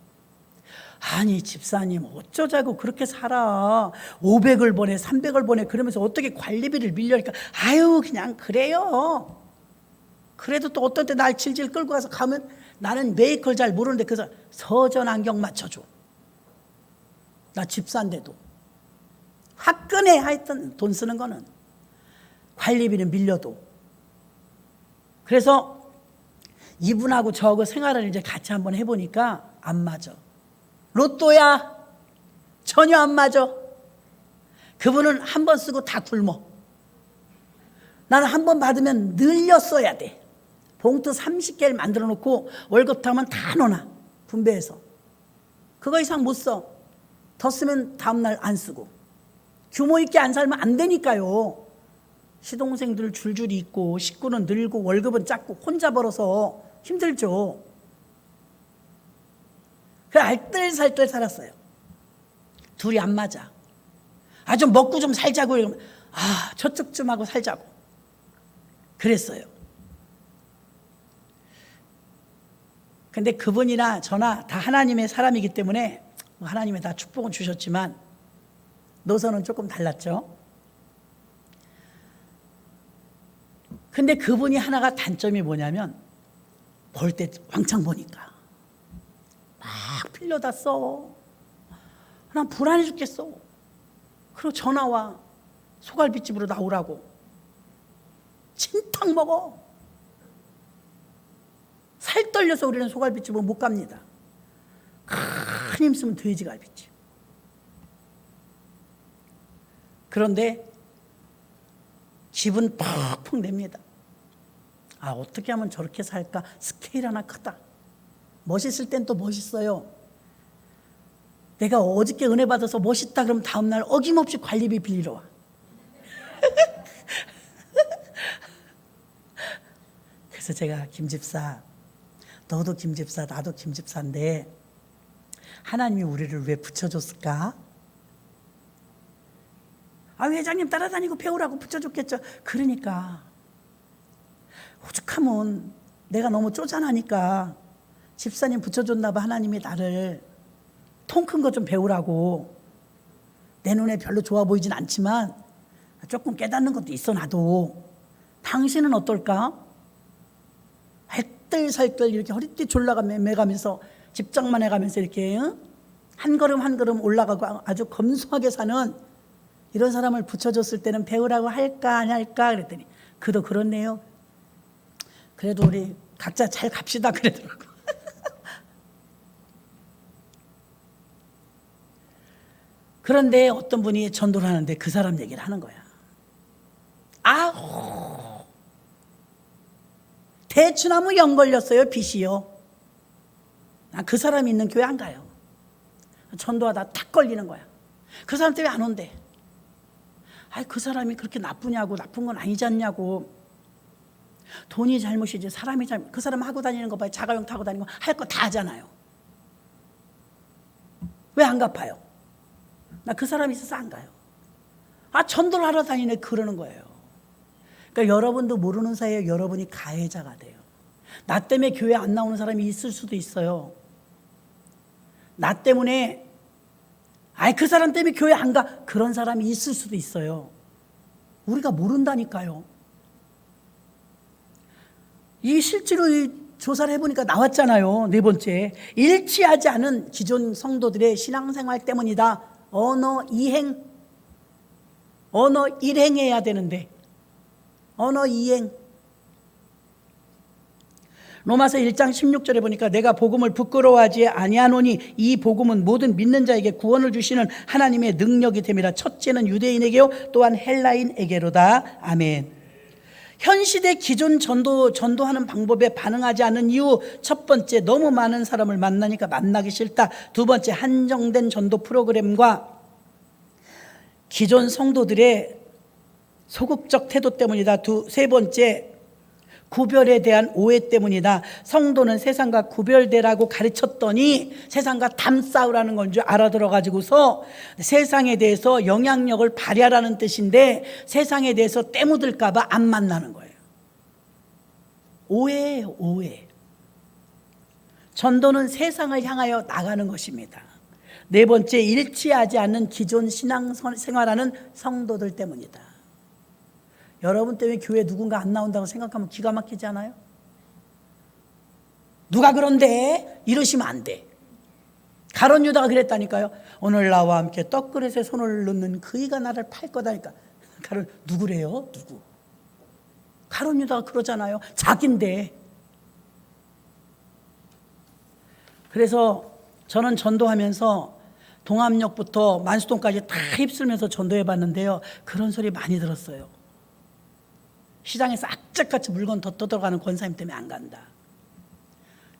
아니 집사님 어쩌자고 그렇게 살아. 500을 보내 300을 보내 그러면서 어떻게 관리비를 밀려니까 아유 그냥 그래요. 그래도 또 어떤 때 날 질질 끌고 가서 가면 나는 메이커를 잘 모르는데 그래서 서전 안경 맞춰줘. 나 집사인데도 화끈해. 하여튼 돈 쓰는 거는 관리비는 밀려도. 그래서 이분하고 저하고 생활을 이제 같이 한번 해보니까 안 맞아. 로또야. 전혀 안 맞아. 그분은 한 번 쓰고 다 굶어. 나는 한 번 받으면 늘려 써야 돼. 봉투 30개를 만들어 놓고 월급 타면 다 넣어놔. 분배해서. 그거 이상 못 써. 더 쓰면 다음날 안 쓰고. 규모 있게 안 살면 안 되니까요. 시동생들 줄줄이 있고 식구는 늘고 월급은 작고 혼자 벌어서 힘들죠. 그래 알뜰살뜰 살았어요. 둘이 안 맞아. 아 좀 먹고 좀 살자고 이러면 아 저쪽 좀 하고 살자고 그랬어요. 근데 그분이나 저나 다 하나님의 사람이기 때문에 하나님이 다 축복은 주셨지만 노선은 조금 달랐죠. 근데 그분이 하나가 단점이 뭐냐면 벌 때 왕창 보니까 막 빌려다 써. 난 불안해 죽겠어. 그리고 전화 와. 소갈비집으로 나오라고. 진탕 먹어. 살 떨려서 우리는 소갈비집은 못 갑니다. 큰 힘쓰면 돼지갈비집. 그런데 집은 푹푹 냅니다. 아 어떻게 하면 저렇게 살까? 스케일 하나 크다. 멋있을 땐 또 멋있어요. 내가 어저께 은혜 받아서 멋있다 그러면 다음날 어김없이 관리비 빌리러 와. 그래서 제가 김집사, 너도 김집사, 나도 김집사인데 하나님이 우리를 왜 붙여줬을까? 회장님 따라다니고 배우라고 붙여줬겠죠. 그러니까 오죽하면 내가 너무 쪼잔하니까 집사님 붙여줬나 봐. 하나님이 나를 통 큰 거 좀 배우라고. 내 눈에 별로 좋아 보이진 않지만 조금 깨닫는 것도 있어. 나도. 당신은 어떨까? 살뜰살뜰 이렇게 허리띠 졸라매가면서 집장만 해가면서 이렇게 한 걸음 한 걸음 올라가고 아주 검소하게 사는 이런 사람을 붙여줬을 때는 배우라고 할까 안 할까 그랬더니 그도 그렇네요. 그래도 우리 각자 잘 갑시다 그러더라고. 그런데 어떤 분이 전도를 하는데 그 사람 얘기를 하는 거야. 아우, 대추나무 연 걸렸어요. 빛이요. 난 그 사람이 있는 교회 안 가요. 전도하다 탁 걸리는 거야. 그 사람 때문에 안 온대. 그 사람이 그렇게 나쁘냐고. 나쁜 건 아니지 않냐고. 돈이 잘못이지 사람이 잘못. 그 사람 하고 다니는 거 봐요. 자가용 타고 다니는 거 할 거 다 하잖아요. 왜 안 갚아요? 나 그 사람이 있어서 안 가요. 전도를 하러 다니네 그러는 거예요. 그러니까 여러분도 모르는 사이에 여러분이 가해자가 돼요. 나 때문에 교회 안 나오는 사람이 있을 수도 있어요. 나 때문에 그 사람 때문에 교회 안 가. 그런 사람이 있을 수도 있어요. 우리가 모른다니까요. 이 실제로 이 조사를 해보니까 나왔잖아요. 네 번째, 일치하지 않은 기존 성도들의 신앙생활 때문이다. 언어 이행, 언어 일행해야 되는데 언어 이행. 로마서 1장 16절에 보니까 내가 복음을 부끄러워하지 아니하노니 이 복음은 모든 믿는 자에게 구원을 주시는 하나님의 능력이 됨이라. 첫째는 유대인에게요 또한 헬라인에게로다. 아멘. 현 시대 기존 전도하는 방법에 반응하지 않는 이유, 첫 번째, 너무 많은 사람을 만나니까 만나기 싫다. 두 번째, 한정된 전도 프로그램과 기존 성도들의 소극적 태도 때문이다. 세 번째, 구별에 대한 오해 때문이다. 성도는 세상과 구별되라고 가르쳤더니 세상과 담 싸우라는 건 줄 알아들어가지고서 세상에 대해서 영향력을 발휘하라는 뜻인데 세상에 대해서 때묻을까 봐 안 만나는 거예요. 오해예요, 오해. 전도는 세상을 향하여 나가는 것입니다. 네 번째, 일치하지 않는 기존 신앙 생활하는 성도들 때문이다. 여러분 때문에 교회 누군가 안 나온다고 생각하면 기가 막히지 않아요? 누가 그런데 이러시면 안 돼. 가룟 유다가 그랬다니까요. 오늘 나와 함께 떡그릇에 손을 넣는 그이가 나를 팔 거다니까. 누구래요? 누구? 가룟 유다가 그러잖아요. 자기인데. 그래서 저는 전도하면서 동암역부터 만수동까지 다 휩쓸면서 전도해 봤는데요. 그런 소리 많이 들었어요. 시장에서 악착같이 물건 더 뜯어가는 권사님 때문에 안 간다.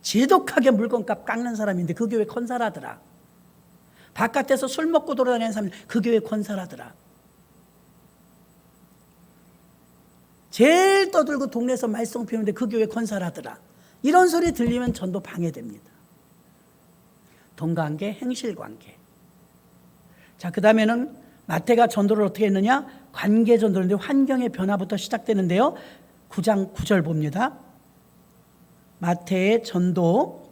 지독하게 물건값 깎는 사람인데 그 교회 권사라더라. 바깥에서 술 먹고 돌아다니는 사람이 그 교회 권사라더라. 제일 떠들고 동네에서 말썽 피우는데 그 교회 권사라더라. 이런 소리 들리면 전도 방해됩니다. 돈관계, 행실관계. 자, 그 다음에는 마태가 전도를 어떻게 했느냐? 관계 전도인데 환경의 변화부터 시작되는데요. 9장 9절 봅니다. 마태의 전도.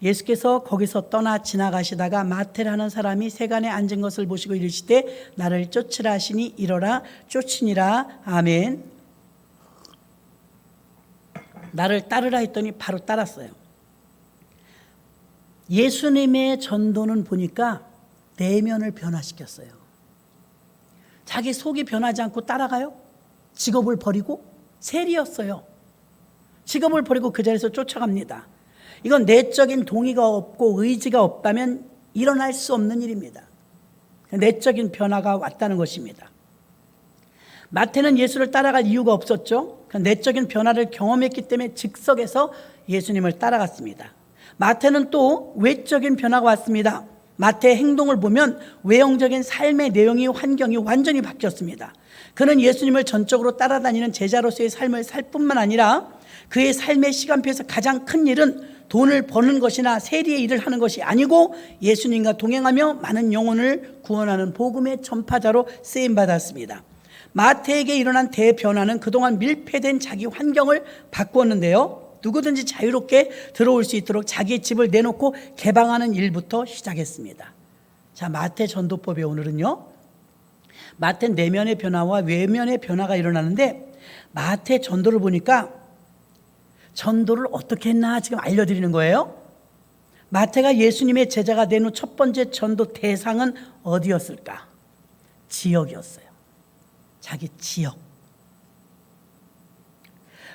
예수께서 거기서 떠나 지나가시다가 마태라는 사람이 세간에 앉은 것을 보시고 이르시되 나를 쫓으라 하시니 이러라 쫓으니라. 아멘. 나를 따르라 했더니 바로 따랐어요. 예수님의 전도는 보니까 내면을 변화시켰어요. 자기 속이 변하지 않고 따라가요? 직업을 버리고 세리였어요. 직업을 버리고 그 자리에서 쫓아갑니다. 이건 내적인 동의가 없고 의지가 없다면 일어날 수 없는 일입니다. 내적인 변화가 왔다는 것입니다. 마태는 예수를 따라갈 이유가 없었죠. 내적인 변화를 경험했기 때문에 즉석에서 예수님을 따라갔습니다. 마태는 또 외적인 변화가 왔습니다. 마태의 행동을 보면 외형적인 삶의 내용이 환경이 완전히 바뀌었습니다. 그는 예수님을 전적으로 따라다니는 제자로서의 삶을 살 뿐만 아니라 그의 삶의 시간표에서 가장 큰 일은 돈을 버는 것이나 세리의 일을 하는 것이 아니고 예수님과 동행하며 많은 영혼을 구원하는 복음의 전파자로 쓰임받았습니다. 마태에게 일어난 대변화는 그동안 밀폐된 자기 환경을 바꾸었는데요, 누구든지 자유롭게 들어올 수 있도록 자기의 집을 내놓고 개방하는 일부터 시작했습니다. 자, 마태 전도법에 오늘은요, 마태 내면의 변화와 외면의 변화가 일어나는데, 마태 전도를 보니까 전도를 어떻게 했나 지금 알려드리는 거예요. 마태가 예수님의 제자가 된 후 첫 번째 전도 대상은 어디였을까? 지역이었어요. 자기 지역.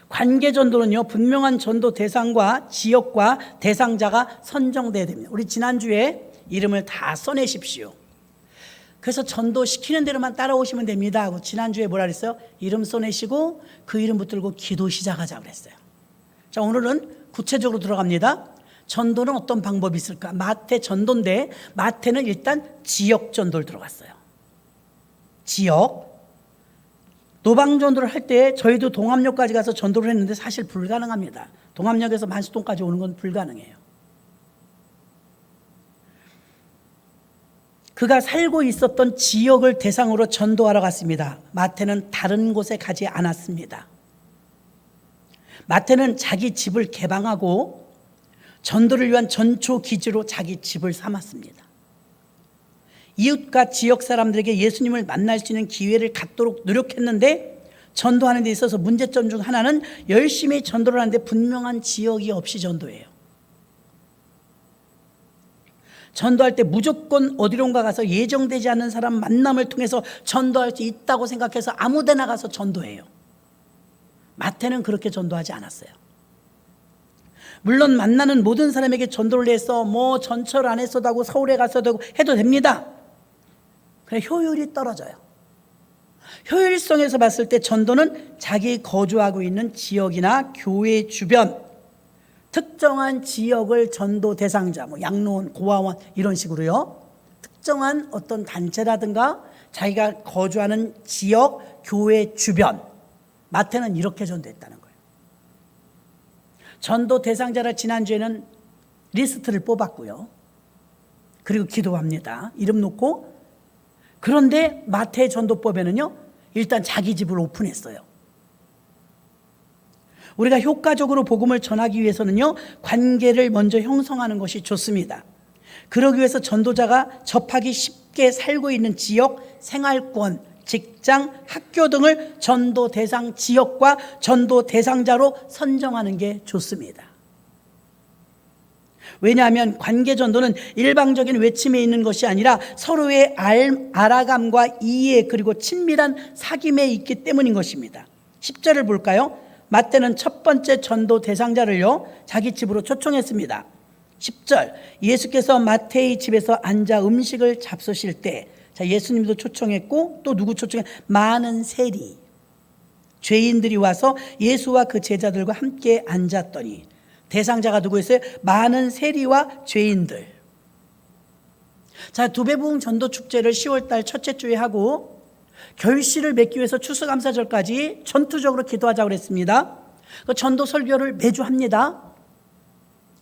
관계 전도는요, 분명한 전도 대상과 지역과 대상자가 선정돼야 됩니다. 우리 지난주에 이름을 다 써내십시오. 그래서 전도 시키는 대로만 따라오시면 됩니다 하고 지난주에 뭐라 그랬어요? 이름 써내시고 그 이름 붙들고 기도 시작하자고 그랬어요. 자, 오늘은 구체적으로 들어갑니다. 전도는 어떤 방법이 있을까? 마태 전도인데 마태는 일단 지역 전도를 들어갔어요. 지역. 노방 전도를 할 때 저희도 동암역까지 가서 전도를 했는데 사실 불가능합니다. 동암역에서 만수동까지 오는 건 불가능해요. 그가 살고 있었던 지역을 대상으로 전도하러 갔습니다. 마태는 다른 곳에 가지 않았습니다. 마태는 자기 집을 개방하고 전도를 위한 전초 기지로 자기 집을 삼았습니다. 이웃과 지역 사람들에게 예수님을 만날 수 있는 기회를 갖도록 노력했는데, 전도하는 데 있어서 문제점 중 하나는 열심히 전도를 하는데 분명한 지역이 없이 전도해요. 전도할 때 무조건 어디론가 가서 예정되지 않는 사람 만남을 통해서 전도할 수 있다고 생각해서 아무 데나 가서 전도해요. 마태는 그렇게 전도하지 않았어요. 물론 만나는 모든 사람에게 전도를 해서 뭐 전철 안에서도 하고 서울에 가서도 하고 해도 됩니다. 그래, 효율이 떨어져요. 효율성에서 봤을 때 전도는 자기 거주하고 있는 지역이나 교회 주변 특정한 지역을 전도 대상자, 뭐 양로원, 고아원 이런 식으로요, 특정한 어떤 단체라든가 자기가 거주하는 지역, 교회 주변, 마태는 이렇게 전도했다는 거예요. 전도 대상자를 지난주에는 리스트를 뽑았고요, 그리고 기도합니다. 이름 놓고. 그런데 마태의 전도법에는요, 일단 자기 집을 오픈했어요. 우리가 효과적으로 복음을 전하기 위해서는요, 관계를 먼저 형성하는 것이 좋습니다. 그러기 위해서 전도자가 접하기 쉽게 살고 있는 지역, 생활권, 직장, 학교 등을 전도 대상 지역과 전도 대상자로 선정하는 게 좋습니다. 왜냐하면 관계 전도는 일방적인 외침에 있는 것이 아니라 서로의 알아감과 이해, 그리고 친밀한 사귐에 있기 때문인 것입니다. 10절을 볼까요? 마태는 첫 번째 전도 대상자를요, 자기 집으로 초청했습니다. 10절, 예수께서 마태의 집에서 앉아 음식을 잡수실 때, 자, 예수님도 초청했고 또 누구 초청해? 많은 세리, 죄인들이 와서 예수와 그 제자들과 함께 앉았더니, 대상자가 누구였어요? 많은 세리와 죄인들. 자, 두배부흥 전도 축제를 10월달 첫째 주에 하고 결실을 맺기 위해서 추수감사절까지 전투적으로 기도하자고 그랬습니다. 그 전도 설교를 매주 합니다.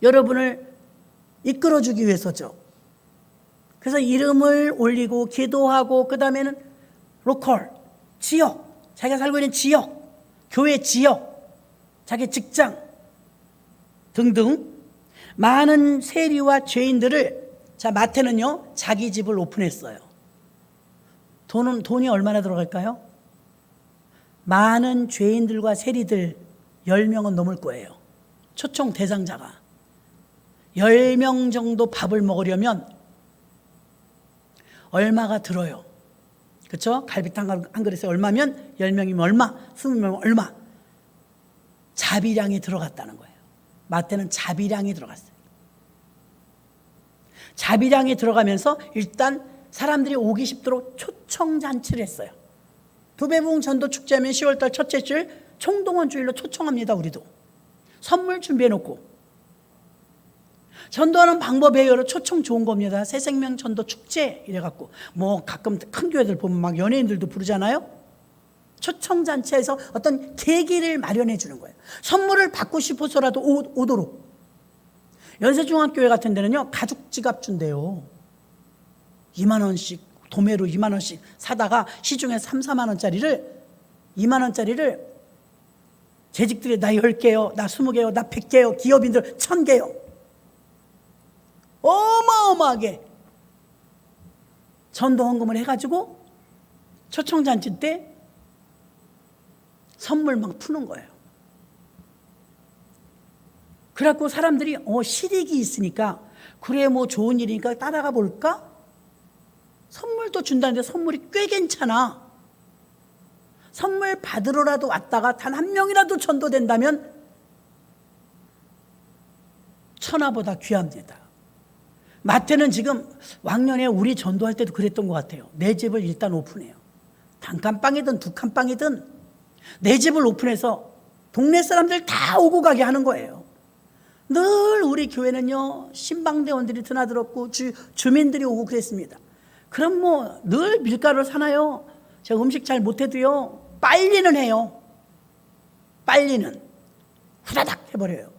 여러분을 이끌어주기 위해서죠. 그래서 이름을 올리고 기도하고, 그 다음에는 로컬, 지역, 자기가 살고 있는 지역, 교회 지역, 자기 직장 등등 많은 세리와 죄인들을, 자, 마태는요 자기 집을 오픈했어요. 돈이 얼마나 들어갈까요? 많은 죄인들과 세리들 10명은 넘을 거예요. 초청 대상자가 10명 정도 밥을 먹으려면 얼마가 들어요? 그렇죠? 갈비탕 한 그릇에 얼마면 10명이면 얼마, 20명이면 얼마. 자비량이 들어갔다는 거예요. 마태는 자비량이 들어갔어요. 자비량이 들어가면서 일단 사람들이 오기 쉽도록 초청잔치를 했어요. 두배부흥 전도 축제하면 10월달 첫째 줄 총동원 주일로 초청합니다. 우리도 선물 준비해 놓고. 전도하는 방법이 여러 초청 좋은 겁니다. 새생명 전도 축제 이래갖고 뭐 가끔 큰 교회들 보면 막 연예인들도 부르잖아요. 초청 잔치에서 어떤 계기를 마련해 주는 거예요. 선물을 받고 싶어서라도 오도록. 연세중앙교회 같은 데는요, 가죽 지갑 준대요. 2만 원씩, 도매로 2만 원씩 사다가 시중에 3, 4만 원짜리를 2만 원짜리를 재직들이 나 10개요, 나 20개요, 나 100개요, 기업인들 1000개요. 어마어마하게 전도 헌금을 해가지고 초청잔치 때 선물 막 푸는 거예요. 그래갖고 사람들이 실익이 있으니까 그래 뭐 좋은 일이니까 따라가 볼까? 선물도 준다는데 선물이 꽤 괜찮아. 선물 받으러라도 왔다가 단 한 명이라도 전도된다면 천하보다 귀합니다. 마태는 지금 왕년에 우리 전도할 때도 그랬던 것 같아요. 내 집을 일단 오픈해요. 단칸방이든 두칸방이든 내 집을 오픈해서 동네 사람들 다 오고 가게 하는 거예요. 늘 우리 교회는요, 신방대원들이 드나들었고 주민들이 오고 그랬습니다. 그럼 뭐 늘 밀가루를 사나요? 제가 음식 잘 못해도요, 빨리는 해요. 빨리는 후다닥 해버려요.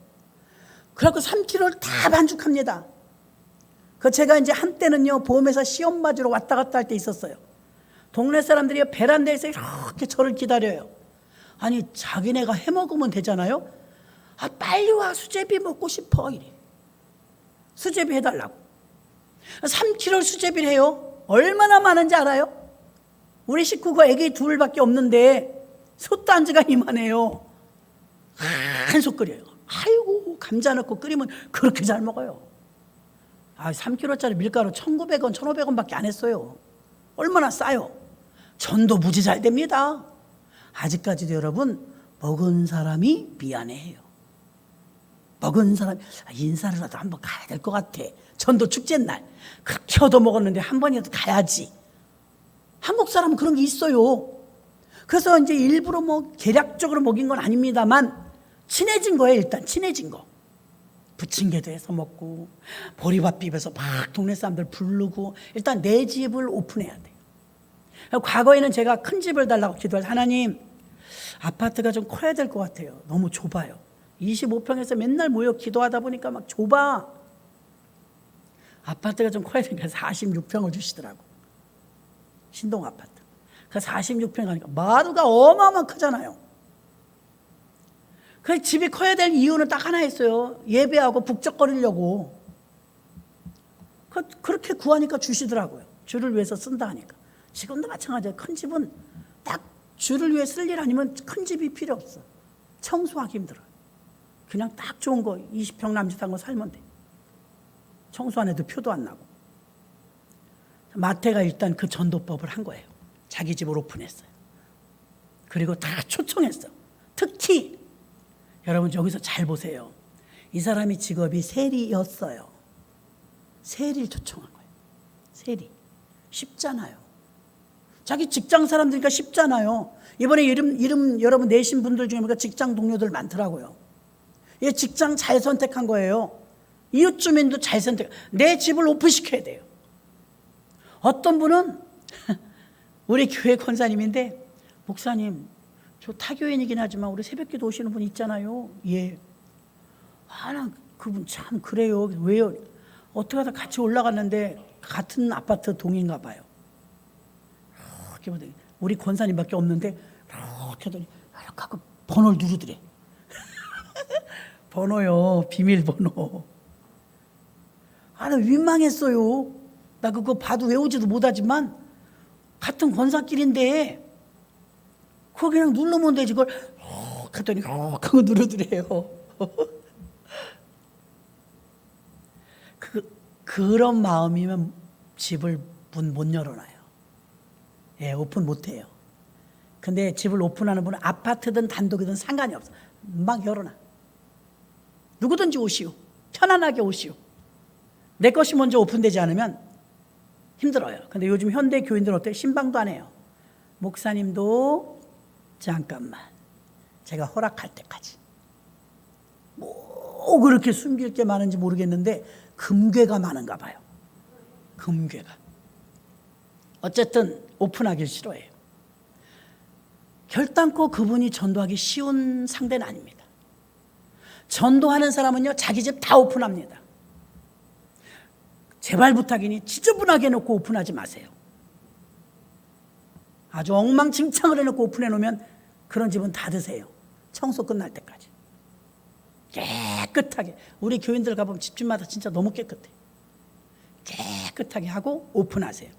그래갖고 3kg를 다 반죽합니다. 제가 이제 한때는요, 보험회사 시험 맞으러 왔다 갔다 할 때 있었어요. 동네 사람들이 베란다에서 이렇게 저를 기다려요. 아니, 자기네가 해 먹으면 되잖아요. 빨리 와, 수제비 먹고 싶어 이래. 수제비 해달라고. 3kg 수제비를 해요. 얼마나 많은지 알아요? 우리 식구가 애기 둘밖에 없는데 솥단지가 이만해요. 한솥 끓여요. 아이고, 감자 넣고 끓이면 그렇게 잘 먹어요. 3kg짜리 밀가루 1,900원, 1,500원밖에 안 했어요. 얼마나 싸요. 전도 무지 잘 됩니다. 아직까지도 여러분, 먹은 사람이 미안해해요. 먹은 사람 인사를라도 한번 가야 될 것 같아. 전도 축제 날 그렇게 얻어먹었는데 한 번이라도 가야지. 한국 사람은 그런 게 있어요. 그래서 이제 일부러 뭐 계략적으로 먹인 건 아닙니다만 친해진 거예요. 일단 친해진 거. 부침개도 해서 먹고 보리밥 비벼서 막 동네 사람들 부르고 일단 내 집을 오픈해야 돼요. 과거에는 제가 큰 집을 달라고 기도할 때 하나님, 아파트가 좀 커야 될 것 같아요. 너무 좁아요. 25평에서 맨날 모여 기도하다 보니까 막 좁아. 아파트가 좀 커야 되니까 46평을 주시더라고. 신동 아파트. 그 46평 가니까 마루가 어마어마 크잖아요. 그 집이 커야 될 이유는 딱 하나 있어요. 예배하고 북적거리려고. 그렇게 구하니까 주시더라고요. 주를 위해서 쓴다 하니까. 지금도 마찬가지예요. 큰 집은 딱 주를 위해 쓸 일 아니면 큰 집이 필요 없어. 청소하기 힘들어. 그냥 딱 좋은 거 20평 남짓한 거 살면 돼. 청소 안 해도 표도 안 나고. 마태가 일단 그 전도법을 한 거예요. 자기 집을 오픈했어요. 그리고 다 초청했어. 특히 여러분 여기서 잘 보세요. 이 사람이 직업이 세리였어요. 세리를 초청한 거예요. 세리. 쉽잖아요. 자기 직장 사람들이니까 쉽잖아요. 이번에 이름 여러분 내신 분들 중에 보니까 직장 동료들 많더라고요. 이 직장 잘 선택한 거예요. 이웃 주민도 잘 선택. 내 집을 오픈시켜야 돼요. 어떤 분은 우리 교회 권사님인데, 목사님, 저 타교인이긴 하지만 우리 새벽기도 오시는 분 있잖아요. 예. 나 그분 참 그래요. 왜요? 어떻게 하다 같이 올라갔는데 같은 아파트 동인가 봐요. 이렇게 보더니 우리 권사님밖에 없는데 이렇게 하더니 이렇게 하고 번호를 누르더래. 번호요. 비밀번호. 나 민망했어요. 나 그거 봐도 외우지도 못하지만 같은 권사끼리인데 그거 그냥 누르면 되지. 그걸 했더니 그거 누르더래요. 그런 마음이면 집을 문 못 열어놔요. 예, 오픈 못 해요. 근데 집을 오픈하는 분은 아파트든 단독이든 상관이 없어. 막 열어놔. 누구든지 오시오. 편안하게 오시오. 내 것이 먼저 오픈되지 않으면 힘들어요. 근데 요즘 현대 교인들은 어때요? 신방도 안 해요. 목사님도 잠깐만, 제가 허락할 때까지 뭐 그렇게 숨길 게 많은지 모르겠는데 금괴가 많은가 봐요. 금괴가. 어쨌든 오픈하기 싫어해요. 결단코 그분이 전도하기 쉬운 상대는 아닙니다. 전도하는 사람은요, 자기 집 다 오픈합니다. 제발 부탁이니 지저분하게 해놓고 오픈하지 마세요. 아주 엉망진창을 해놓고 오픈해 놓으면 그런 집은 닫으세요. 청소 끝날 때까지. 깨끗하게. 우리 교인들 가보면 집집마다 진짜 너무 깨끗해. 깨끗하게 하고 오픈하세요.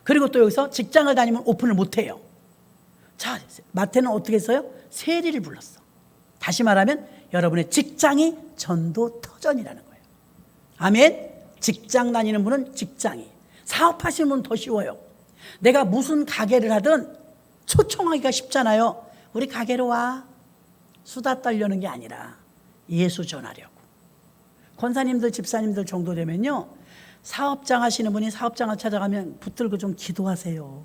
그리고 또 여기서 직장을 다니면 오픈을 못해요. 자, 마태는 어떻게 했어요? 세리를 불렀어. 다시 말하면 여러분의 직장이 전도 터전이라는 거예요. 아멘. 직장 다니는 분은 직장이, 사업하시는 분은 더 쉬워요. 내가 무슨 가게를 하든 초청하기가 쉽잖아요. 우리 가게로 와. 수다 떨려는 게 아니라 예수 전하려고. 권사님들, 집사님들 정도 되면요, 사업장 하시는 분이 사업장을 찾아가면 붙들고 좀 기도하세요.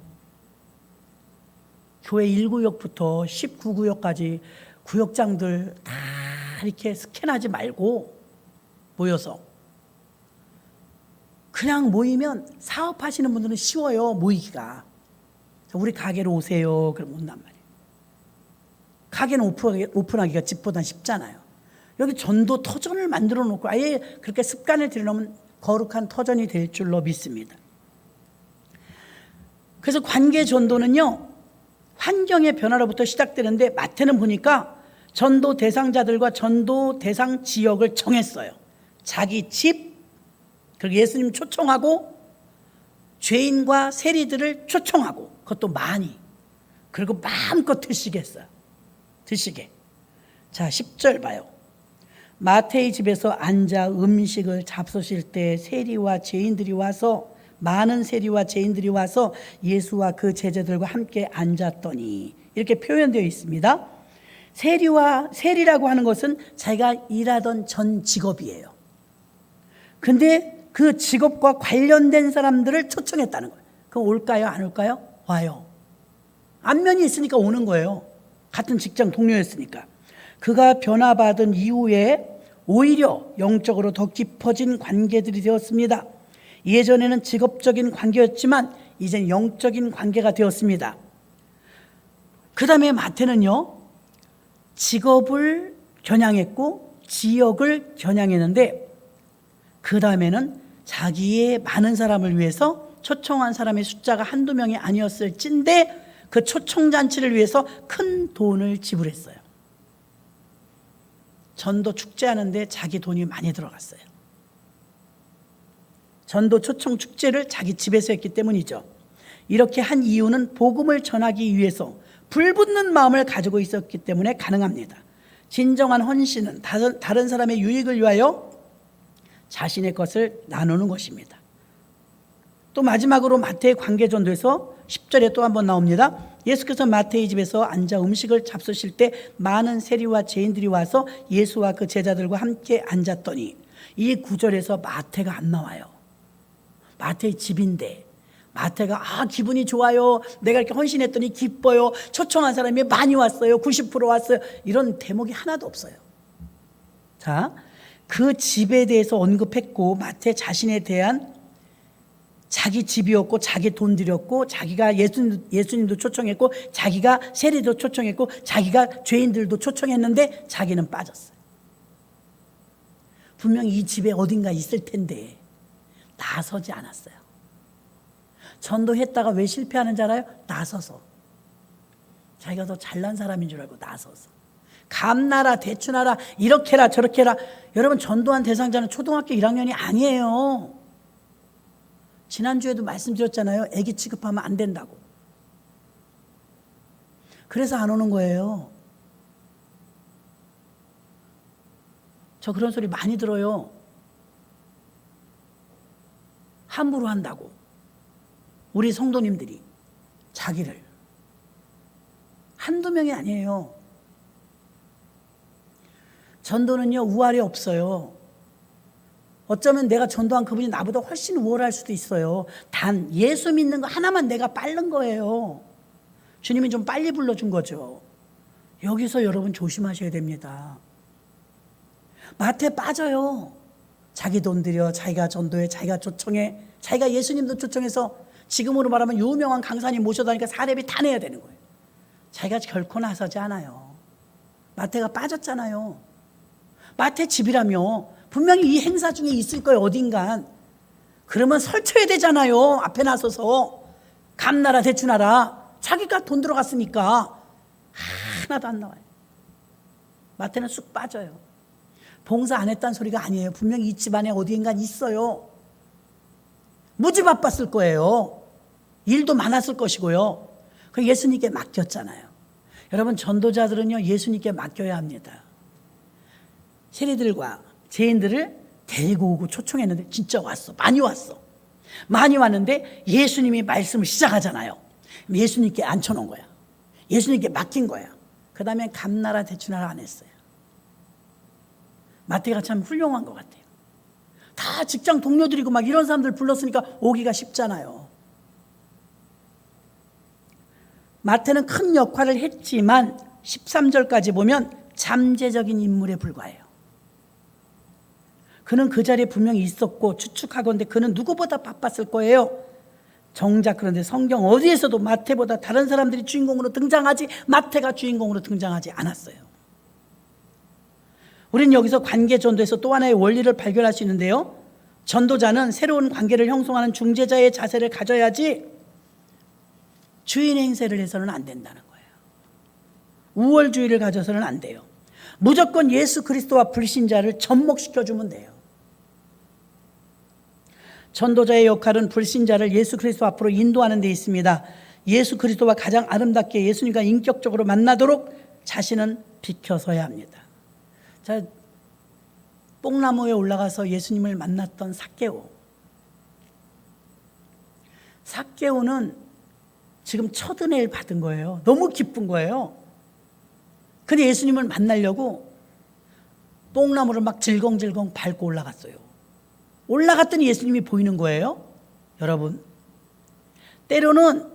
교회 1구역부터 19구역까지 구역장들 다 이렇게 스캔하지 말고 모여서 그냥 모이면 사업하시는 분들은 쉬워요, 모이기가. 우리 가게로 오세요. 그럼 온단 말이에요. 가게는 오픈하기가 집보다 쉽잖아요. 여기 전도 터전을 만들어 놓고 아예 그렇게 습관을 들여놓으면 거룩한 터전이 될 줄로 믿습니다. 그래서 관계 전도는요, 환경의 변화로부터 시작되는데 마태는 보니까 전도 대상자들과 전도 대상 지역을 정했어요. 자기 집, 그리고 예수님 초청하고 죄인과 세리들을 초청하고 그것도 많이, 그리고 마음껏 드시게 했어요. 드시게. 자, 10절 봐요. 마태의 집에서 앉아 음식을 잡수실 때 세리와 죄인들이 와서, 많은 세리와 죄인들이 와서 예수와 그 제자들과 함께 앉았더니, 이렇게 표현되어 있습니다. 세리라고 하는 것은 자기가 일하던 전 직업이에요. 근데 그 직업과 관련된 사람들을 초청했다는 거예요. 그럼 올까요? 안 올까요? 와요. 안면이 있으니까 오는 거예요. 같은 직장 동료였으니까. 그가 변화받은 이후에 오히려 영적으로 더 깊어진 관계들이 되었습니다. 예전에는 직업적인 관계였지만 이제는 영적인 관계가 되었습니다. 그 다음에 마태는요, 직업을 겨냥했고 지역을 겨냥했는데 그 다음에는 자기의 많은 사람을 위해서 초청한 사람의 숫자가 한두 명이 아니었을진데 그 초청잔치를 위해서 큰 돈을 지불했어요. 전도 축제하는데 자기 돈이 많이 들어갔어요. 전도 초청 축제를 자기 집에서 했기 때문이죠. 이렇게 한 이유는 복음을 전하기 위해서 불붙는 마음을 가지고 있었기 때문에 가능합니다. 진정한 헌신은 다른 사람의 유익을 위하여 자신의 것을 나누는 것입니다. 또 마지막으로 마태의 관계전도에서 10절에 또 한번 나옵니다. 예수께서 마태의 집에서 앉아 음식을 잡수실 때 많은 세리와 죄인들이 와서 예수와 그 제자들과 함께 앉았더니, 이 구절에서 마태가 안 나와요. 마태의 집인데 마태가 기분이 좋아요, 내가 이렇게 헌신했더니 기뻐요, 초청한 사람이 많이 왔어요, 90% 왔어요, 이런 대목이 하나도 없어요. 자, 그 집에 대해서 언급했고 마태 자신에 대한 자기 집이었고 자기 돈 들였고 자기가 예수님도 초청했고 자기가 세리도 초청했고 자기가 죄인들도 초청했는데 자기는 빠졌어요. 분명히 이 집에 어딘가 있을 텐데 나서지 않았어요. 전도했다가 왜 실패하는지 알아요? 나서서. 자기가 더 잘난 사람인 줄 알고 나서서. 감나라 대추나라 이렇게 해라 저렇게 해라. 여러분, 전도한 대상자는 초등학교 1학년이 아니에요. 지난주에도 말씀드렸잖아요. 애기 취급하면 안 된다고. 그래서 안 오는 거예요. 저 그런 소리 많이 들어요. 함부로 한다고. 우리 성도님들이 자기를. 한두 명이 아니에요. 전도는요, 우월이 없어요. 어쩌면 내가 전도한 그분이 나보다 훨씬 우월할 수도 있어요. 단 예수 믿는 거 하나만 내가 빠른 거예요. 주님이 좀 빨리 불러준 거죠. 여기서 여러분 조심하셔야 됩니다. 마태 빠져요. 자기 돈 들여, 자기가 전도해, 자기가 초청해, 자기가 예수님도 초청해서 지금으로 말하면 유명한 강사님 모셔다니까 사례비 다 내야 되는 거예요. 자기가 결코 나서지 않아요. 마태가 빠졌잖아요. 마태 집이라며 분명히 이 행사 중에 있을 거예요, 어딘간. 그러면 설쳐야 되잖아요. 앞에 나서서 감나라 대추나라. 자기가 돈 들어갔으니까 하나도 안 나와요. 마태는 쑥 빠져요. 봉사 안 했다는 소리가 아니에요. 분명히 이 집안에 어디인간 있어요. 무지 바빴을 거예요. 일도 많았을 것이고요. 그 예수님께 맡겼잖아요. 여러분, 전도자들은요, 예수님께 맡겨야 합니다. 세리들과 죄인들을 데리고 오고 초청했는데 진짜 왔어. 많이 왔어. 많이 왔는데 예수님이 말씀을 시작하잖아요. 예수님께 앉혀놓은 거야. 예수님께 맡긴 거야. 그 다음에 감나라 대추나라 안 했어요. 마태가 참 훌륭한 것 같아요. 다 직장 동료들이고 막 이런 사람들 불렀으니까 오기가 쉽잖아요. 마태는 큰 역할을 했지만 13절까지 보면 잠재적인 인물에 불과해요. 그는 그 자리에 분명히 있었고 추측하건대 그는 누구보다 바빴을 거예요. 정작 그런데 성경 어디에서도 마태보다 다른 사람들이 주인공으로 등장하지, 마태가 주인공으로 등장하지 않았어요. 우리는 여기서 관계 전도에서 또 하나의 원리를 발견할 수 있는데요. 전도자는 새로운 관계를 형성하는 중재자의 자세를 가져야지 주인 행세를 해서는 안 된다는 거예요. 우월주의를 가져서는 안 돼요. 무조건 예수 그리스도와 불신자를 접목시켜주면 돼요. 전도자의 역할은 불신자를 예수 그리스도 앞으로 인도하는 데 있습니다. 예수 그리스도와 가장 아름답게 예수님과 인격적으로 만나도록 자신은 비켜서야 합니다. 자, 뽕나무에 올라가서 예수님을 만났던 삭개오는 지금 첫 은혜를 받은 거예요. 너무 기쁜 거예요. 근데 예수님을 만나려고 뽕나무를 막 질겅질겅 밟고 올라갔어요. 올라갔더니 예수님이 보이는 거예요. 여러분, 때로는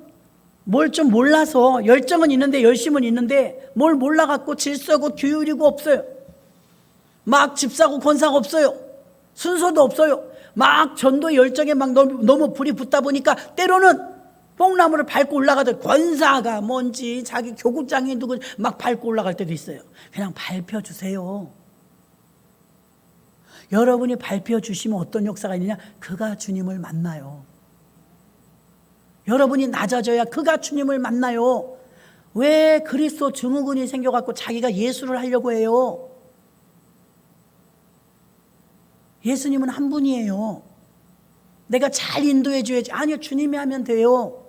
뭘 좀 몰라서 열정은 있는데 열심은 있는데 뭘 몰라갖고 질서고 규율이고 없어요. 막 집사고 권사가 없어요. 순서도 없어요. 막 전도의 열정에 막 너무 불이 붙다 보니까 때로는 뽕나무를 밟고 올라가도 권사가 뭔지 자기 교구장이 누구 막 밟고 올라갈 때도 있어요. 그냥 밟혀주세요. 여러분이 밟혀주시면 어떤 역사가 있느냐? 그가 주님을 만나요. 여러분이 낮아져야 그가 주님을 만나요. 왜 그리스도 증후군이 생겨갖고 자기가 예수를 하려고 해요? 예수님은 한 분이에요. 내가 잘 인도해 줘야지. 아니요, 주님이 하면 돼요.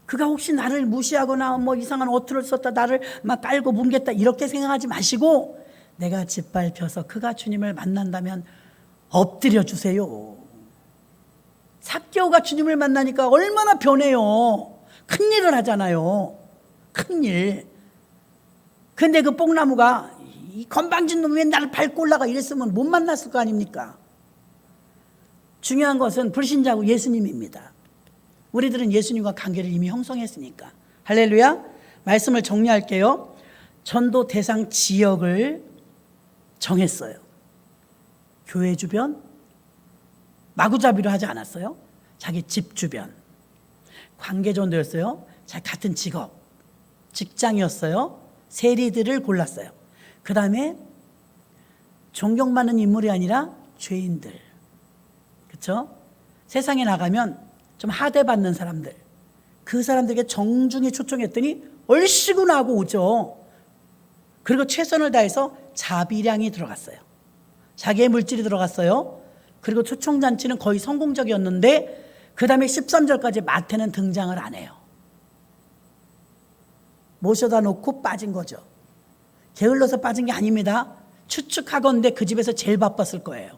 그가 혹시 나를 무시하거나 뭐 이상한 어투를 썼다, 나를 막 깔고 뭉갰다 이렇게 생각하지 마시고 내가 짓밟혀서 그가 주님을 만난다면 엎드려 주세요. 삭개오가 주님을 만나니까 얼마나 변해요. 큰일을 하잖아요. 큰일. 근데 그 뽕나무가 이 건방진 놈 왜 나를 밟고 올라가 이랬으면 못 만났을 거 아닙니까? 중요한 것은 불신자고 예수님입니다. 우리들은 예수님과 관계를 이미 형성했으니까. 할렐루야. 말씀을 정리할게요. 전도 대상 지역을 정했어요. 교회 주변, 마구잡이로 하지 않았어요. 자기 집 주변. 관계 전도였어요. 같은 직업, 직장이었어요. 세리들을 골랐어요. 그 다음에 존경받는 인물이 아니라 죄인들. 그렇죠? 세상에 나가면 좀 하대받는 사람들, 그 사람들에게 정중히 초청했더니 얼씨구나 하고 오죠. 그리고 최선을 다해서 자비량이 들어갔어요. 자기의 물질이 들어갔어요. 그리고 초청잔치는 거의 성공적이었는데 그 다음에 13절까지 마태는 등장을 안 해요. 모셔다 놓고 빠진 거죠. 게을러서 빠진 게 아닙니다. 추측하건대 그 집에서 제일 바빴을 거예요.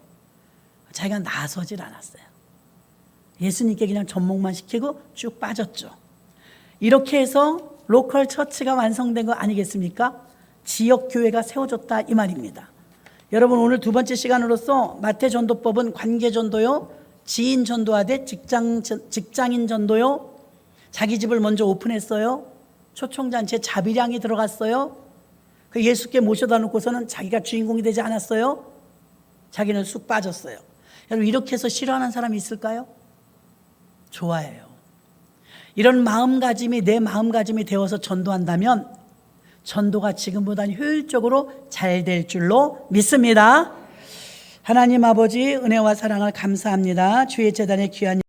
자기가 나서질 않았어요. 예수님께 그냥 접목만 시키고 쭉 빠졌죠. 이렇게 해서 로컬 처치가 완성된 거 아니겠습니까? 지역 교회가 세워졌다 이 말입니다. 여러분, 오늘 두 번째 시간으로서 마태 전도법은 관계 전도요, 지인 전도하되 직장인 전도요, 자기 집을 먼저 오픈했어요, 초청잔치에 자비량이 들어갔어요. 그 예수께 모셔다 놓고서는 자기가 주인공이 되지 않았어요? 자기는 쑥 빠졌어요. 여러분, 이렇게 해서 싫어하는 사람이 있을까요? 좋아해요. 이런 마음가짐이 내 마음가짐이 되어서 전도한다면 전도가 지금보다는 효율적으로 잘 될 줄로 믿습니다. 하나님 아버지, 은혜와 사랑을 감사합니다. 주의 재단의 귀한